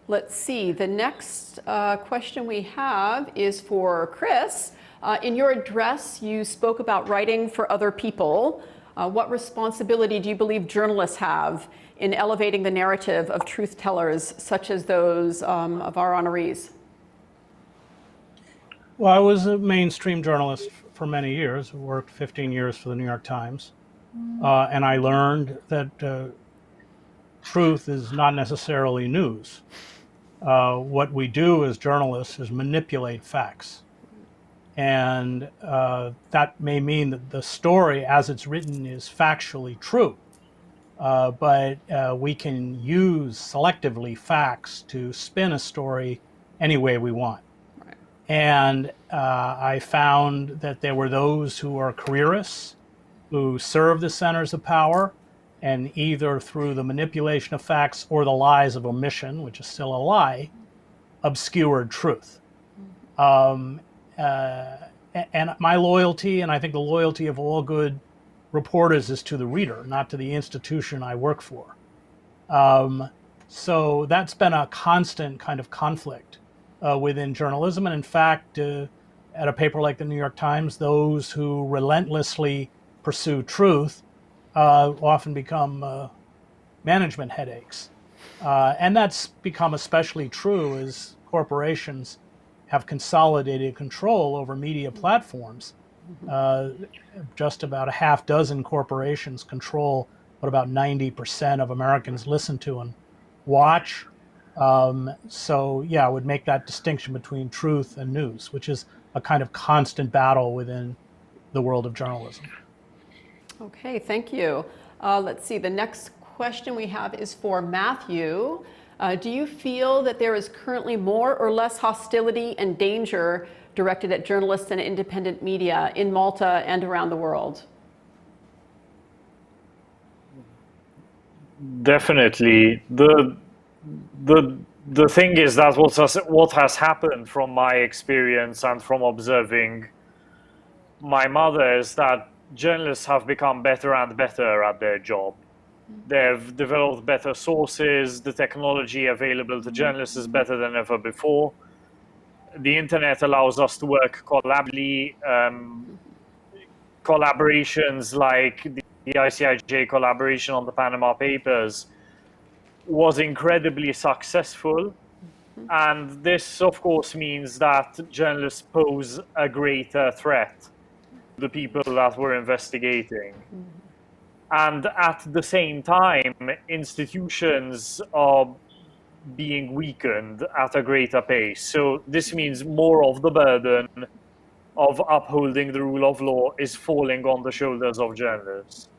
Let's see, the next question we have is for Chris. In your address, you spoke about writing for other people. What responsibility do you believe journalists have in elevating the narrative of truth tellers, such as those of our honorees? Well, I was a mainstream journalist for many years. I worked 15 years for the New York Times. And I learned that truth is not necessarily news. What we do as journalists is manipulate facts. And that may mean that the story as it's written is factually true. But we can use selectively facts to spin a story any way we want. And I found that there were those who are careerists, who serve the centers of power, and either through the manipulation of facts or the lies of omission, which is still a lie, obscured truth. And my loyalty, and I think the loyalty of all good reporters, is to the reader, not to the institution I work for. So that's been a constant kind of conflict within journalism. And in fact, at a paper like the New York Times, those who relentlessly pursue truth often become management headaches. And that's become especially true as corporations have consolidated control over media platforms. Just about a half dozen corporations control what about 90% of Americans listen to and watch. So yeah, I would make that distinction between truth and news, which is a kind of constant battle within the world of journalism. Okay, thank you. Let's see, the next question we have is for Matthew. Do you feel that there is currently more or less hostility and danger directed at journalists and independent media in Malta and around the world? Definitely. The thing is that what has happened from my experience and from observing my mother is that journalists have become better and better at their job. They've developed better sources. The technology available to journalists is better than ever before. The internet allows us to work collaboratively. Collaborations like the ICIJ collaboration on the Panama Papers was incredibly successful. And this, of course, means that journalists pose a greater threat to the people that we're investigating. And at the same time, institutions are being weakened at a greater pace. So this means more of the burden of upholding the rule of law is falling on the shoulders of journalists.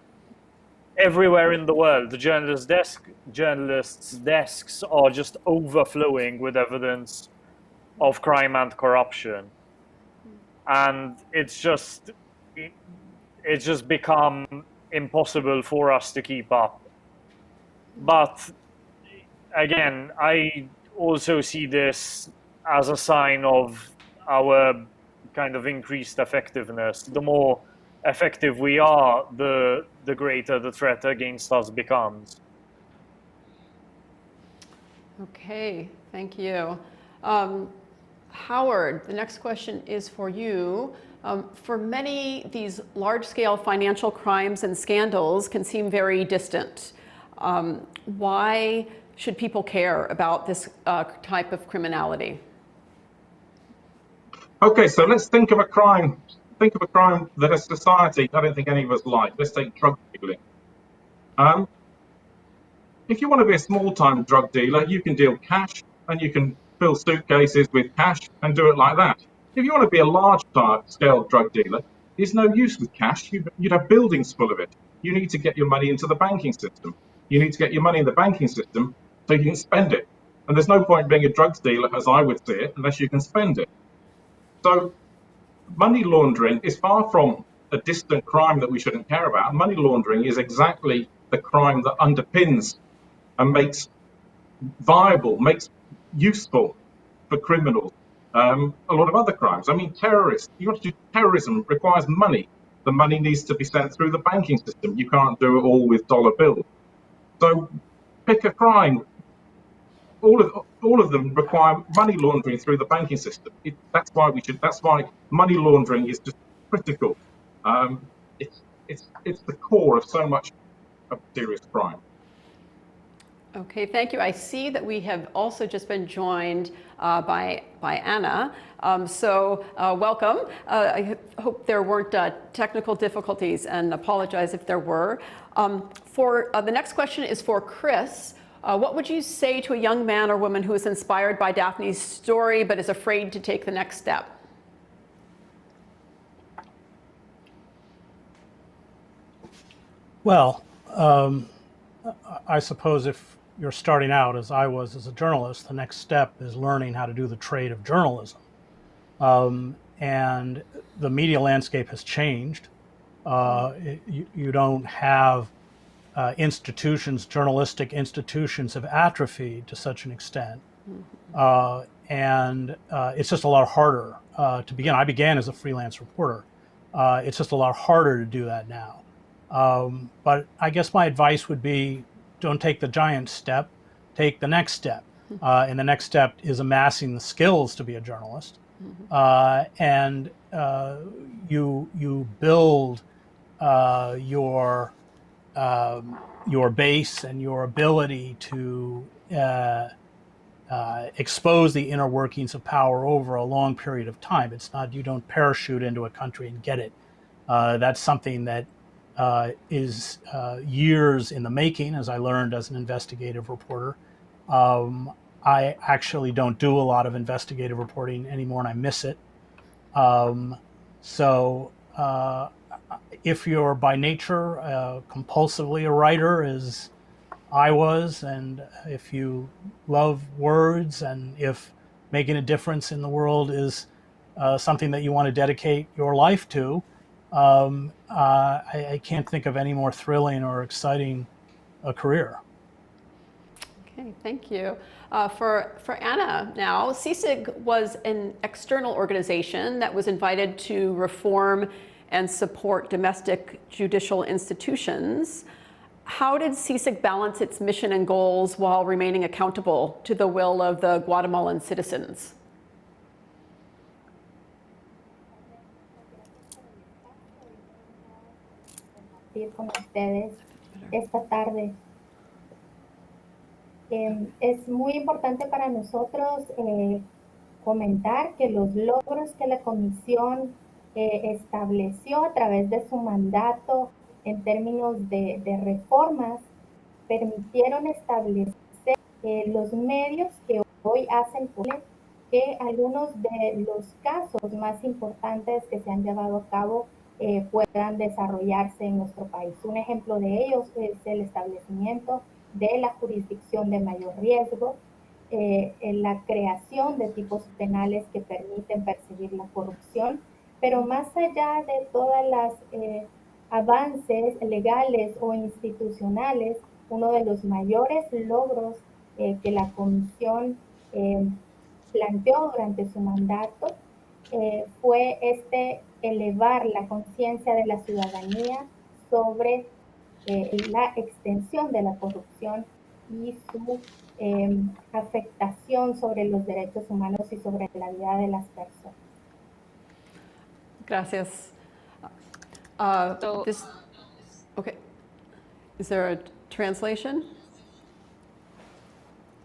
Everywhere in the world, the journalists' desks are just overflowing with evidence of crime and corruption. And it's just become impossible for us to keep up. But again, I also see this as a sign of our kind of increased effectiveness. The more effective we are, the greater the threat against us becomes. Okay, thank you. Howard, the next question is for you. For many, these large-scale financial crimes and scandals can seem very distant. Why should people care about this type of criminality? Okay, so let's think of a crime. Think of a crime that as society, I don't think any of us like. Let's take drug dealing. If you want to be a small-time drug dealer, you can deal cash and you can fill suitcases with cash and do it like that. If you want to be a large-scale drug dealer, there's no use with cash. You'd have buildings full of it. You need to get your money into the banking system. You need to get your money in the banking system so you can spend it. And there's no point being a drug dealer, as I would see it, unless you can spend it. So money laundering is far from a distant crime that we shouldn't care about. Money laundering is exactly the crime that underpins and makes viable, makes useful for criminals a lot of other crimes. I mean, terrorists, you want to do terrorism requires money. The money needs to be sent through the banking system. You can't do it all with dollar bills. So pick a crime. All of them require money laundering through the banking system. That's why money laundering is just critical. It's the core of so much of serious crime. Okay, thank you. I see that we have also just been joined by Anna. Welcome. I hope there weren't technical difficulties and apologize if there were. The next question is for Chris. What would you say to a young man or woman who is inspired by Daphne's story but is afraid to take the next step? Well, I suppose if you're starting out, as I was as a journalist, the next step is learning how to do the trade of journalism. And the media landscape has changed. You don't have institutions, journalistic institutions have atrophied to such an extent. And it's just a lot harder to begin. I began as a freelance reporter. It's just a lot harder to do that now. But I guess my advice would be, don't take the giant step, take the next step. And the next step is amassing the skills to be a journalist. And you build your base and your ability to expose the inner workings of power over a long period of time. It's not, you don't parachute into a country and get it. That's something that is years in the making, as I learned as an investigative reporter. I actually don't do a lot of investigative reporting anymore, and I miss it. If you're by nature compulsively a writer, as I was, and if you love words, and if making a difference in the world is something that you want to dedicate your life to, I can't think of any more thrilling or exciting a career. Okay, thank you. For Anna now, CICIG was an external organization that was invited to reform and support domestic judicial institutions. How did CICIG balance its mission and goals while remaining accountable to the will of the Guatemalan citizens? Con ustedes esta tarde. Es muy importante para nosotros comentar que los logros que la Comisión estableció a través de su mandato en términos de reformas permitieron establecer los medios que hoy hacen posible que algunos de los casos más importantes que se han llevado a cabo puedan desarrollarse en nuestro país. Un ejemplo de ellos es el establecimiento de la jurisdicción de mayor riesgo, en la creación de tipos penales que permiten perseguir la corrupción, pero más allá de todas las avances legales o institucionales, uno de los mayores logros que la Comisión planteó durante su mandato fue elevar la conciencia de la ciudadanía sobre la extensión de la corrupción y su afectación sobre los derechos humanos y sobre la vida de las personas. Gracias. Okay. Is there a translation?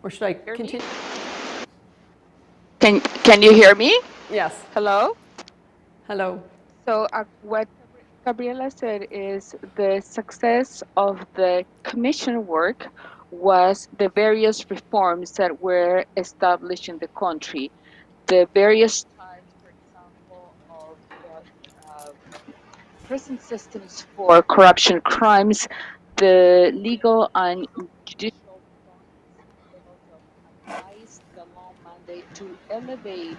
Or should I continue? Can you hear me? Yes. Hello? Hello. So what Gabriela said is the success of the commission work was the various reforms that were established in the country. The various types, for example, of prison systems for corruption crimes, the legal and judicial the law mandate to elevate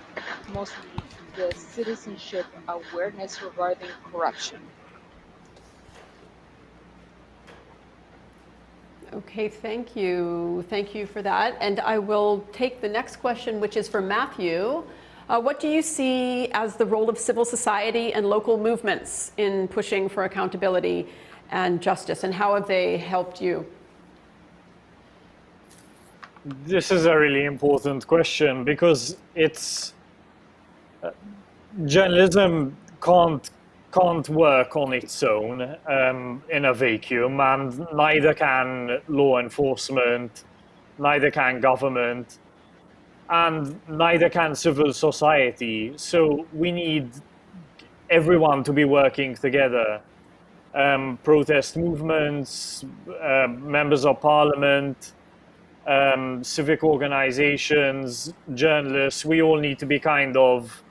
mostly the citizenship awareness regarding corruption. Okay, thank you. Thank you for that. And I will take the next question, which is for Matthew. What do you see as the role of civil society and local movements in pushing for accountability and justice, and how have they helped you? This is a really important question because it's journalism can't work on its own in a vacuum, and neither can law enforcement, neither can government, and neither can civil society. So we need everyone to be working together. Protest movements, members of parliament, civic organizations, journalists, we all need to be kind of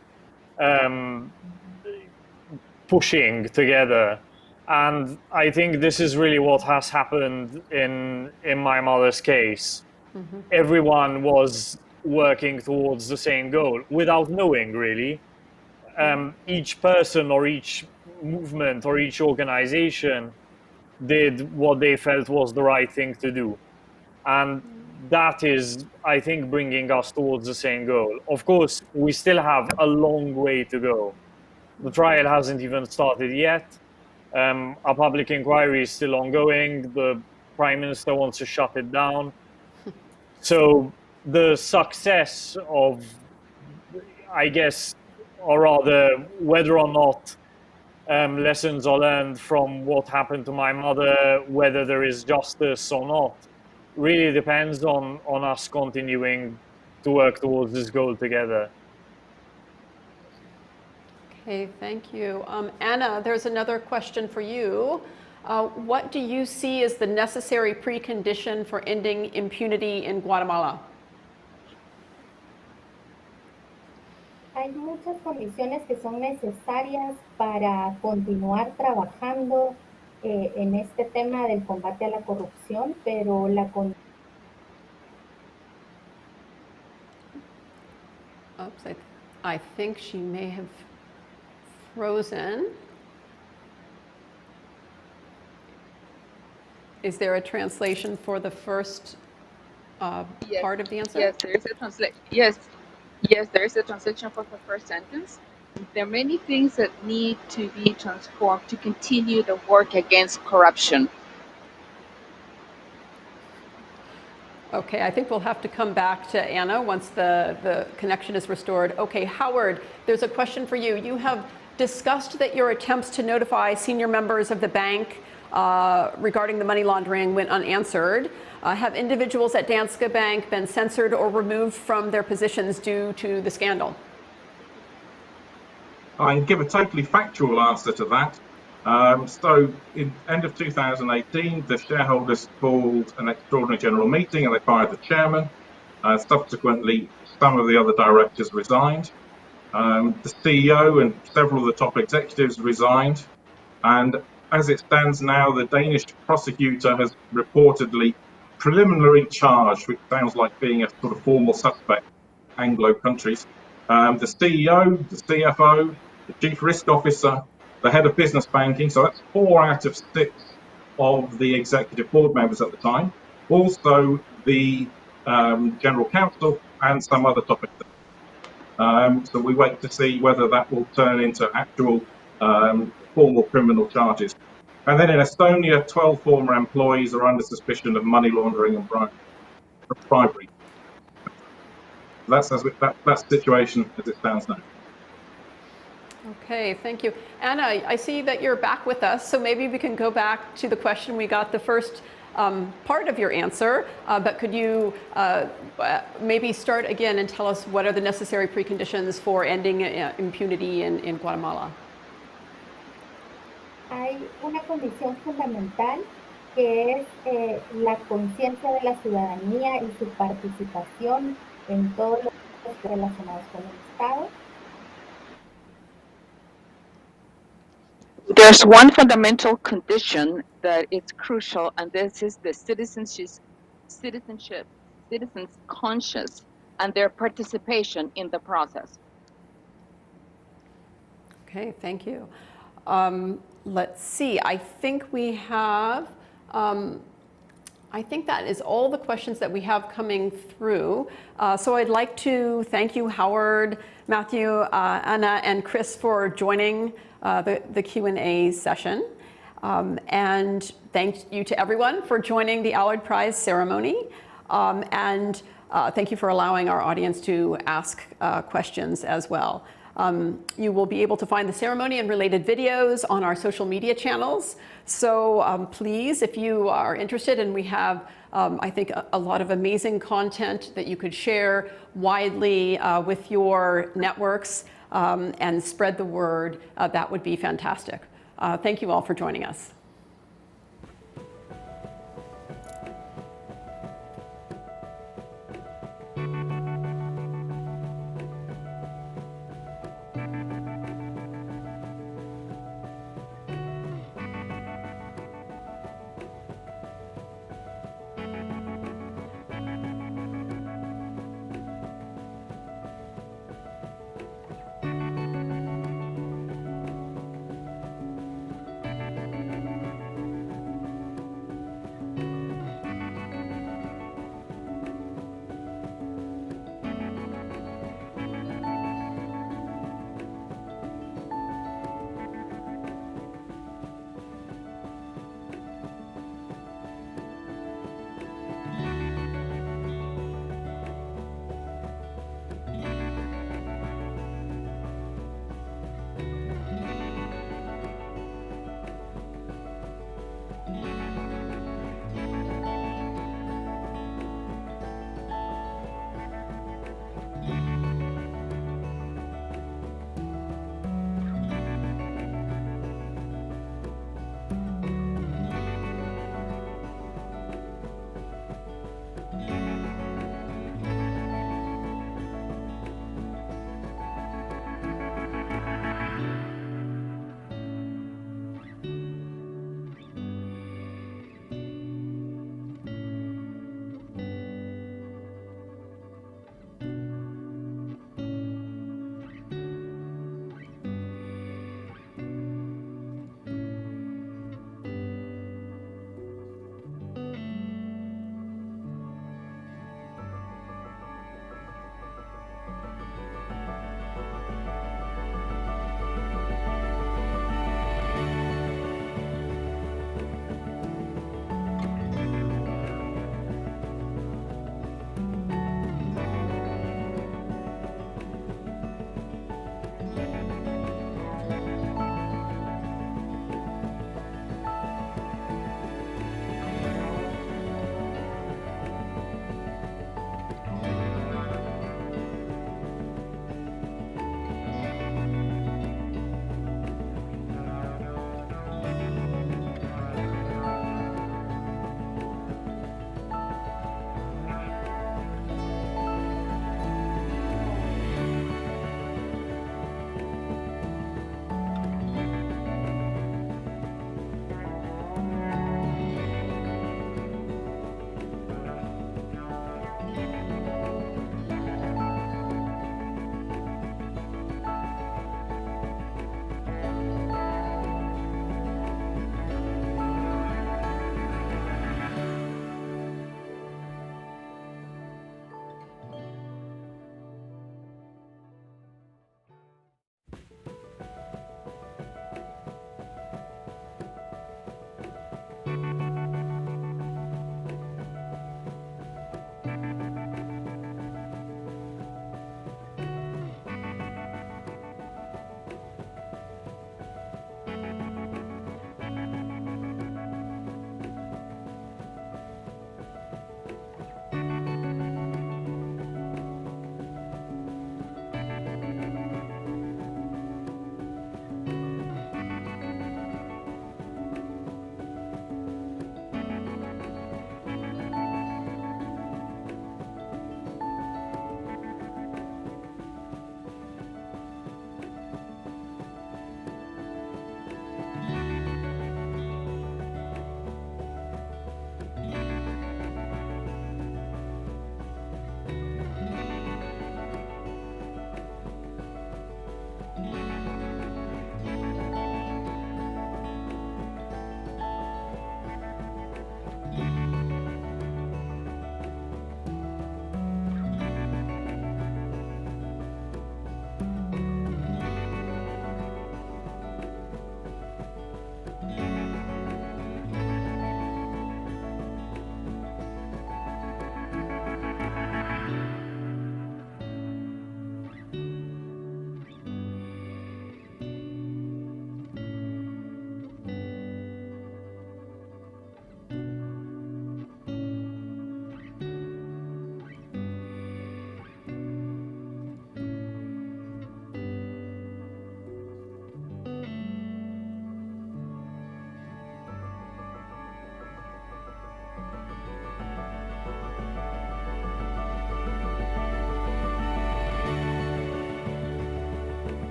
pushing together. And I think this is really what has happened in my mother's case. Mm-hmm. Everyone was working towards the same goal without knowing, really. Each person or each movement or each organization did what they felt was the right thing to do. And that is, I think, bringing us towards the same goal. Of course, we still have a long way to go. The trial hasn't even started yet. A public inquiry is still ongoing. The Prime Minister wants to shut it down. So the success of, I guess, or rather, whether or not lessons are learned from what happened to my mother, whether there is justice or not, really depends on us continuing to work towards this goal together. Okay, thank you. Anna, there's another question for you. What do you see as the necessary precondition for ending impunity in Guatemala? Hay muchas condiciones que son necesarias para continuar trabajando en este tema del combate a la corrupción, pero Oops, I think she may have frozen. Is there a translation for the first part of the answer? Yes, there is a translation. Yes, there is a translation for the first sentence. There are many things that need to be transformed to continue the work against corruption. Okay, I think we'll have to come back to Anna once the connection is restored. Okay, Howard, there's a question for you. You have discussed that your attempts to notify senior members of the bank regarding the money laundering went unanswered. Have individuals at Danske Bank been censored or removed from their positions due to the scandal? I can give a totally factual answer to that. So in end of 2018, the shareholders called an extraordinary general meeting and they fired the chairman. Subsequently, some of the other directors resigned. The CEO and several of the top executives resigned. And as it stands now, the Danish prosecutor has reportedly preliminary charged, which sounds like being a sort of formal suspect, Anglo countries, the CEO, the CFO, the chief risk officer, the head of business banking, so that's 4 out of 6 of the executive board members at the time. Also the general counsel and some other topics. So we wait to see whether that will turn into actual formal criminal charges. And then in Estonia, 12 former employees are under suspicion of money laundering and bribery. That's the situation as it stands now. Okay, thank you. Anna, I see that you're back with us, so maybe we can go back to the question. We got the first part of your answer, but could you maybe start again and tell us what are the necessary preconditions for ending impunity in Guatemala? Hay una condición fundamental que es la conciencia de la ciudadanía y su participación en todos los relacionados con el Estado. There's one fundamental condition that is crucial, and this is the citizens' conscience and their participation in the process. Okay, thank you. Let's see, I think we have, I think that is all the questions that we have coming through. So I'd like to thank you, Howard, Matthew, Anna, and Chris for joining the Q&A session. And thank you to everyone for joining the Allard Prize Ceremony. And thank you for allowing our audience to ask questions as well. You will be able to find the ceremony and related videos on our social media channels. So please, if you are interested, and we have, I think, a lot of amazing content that you could share widely with your networks and spread the word, that would be fantastic. Thank you all for joining us.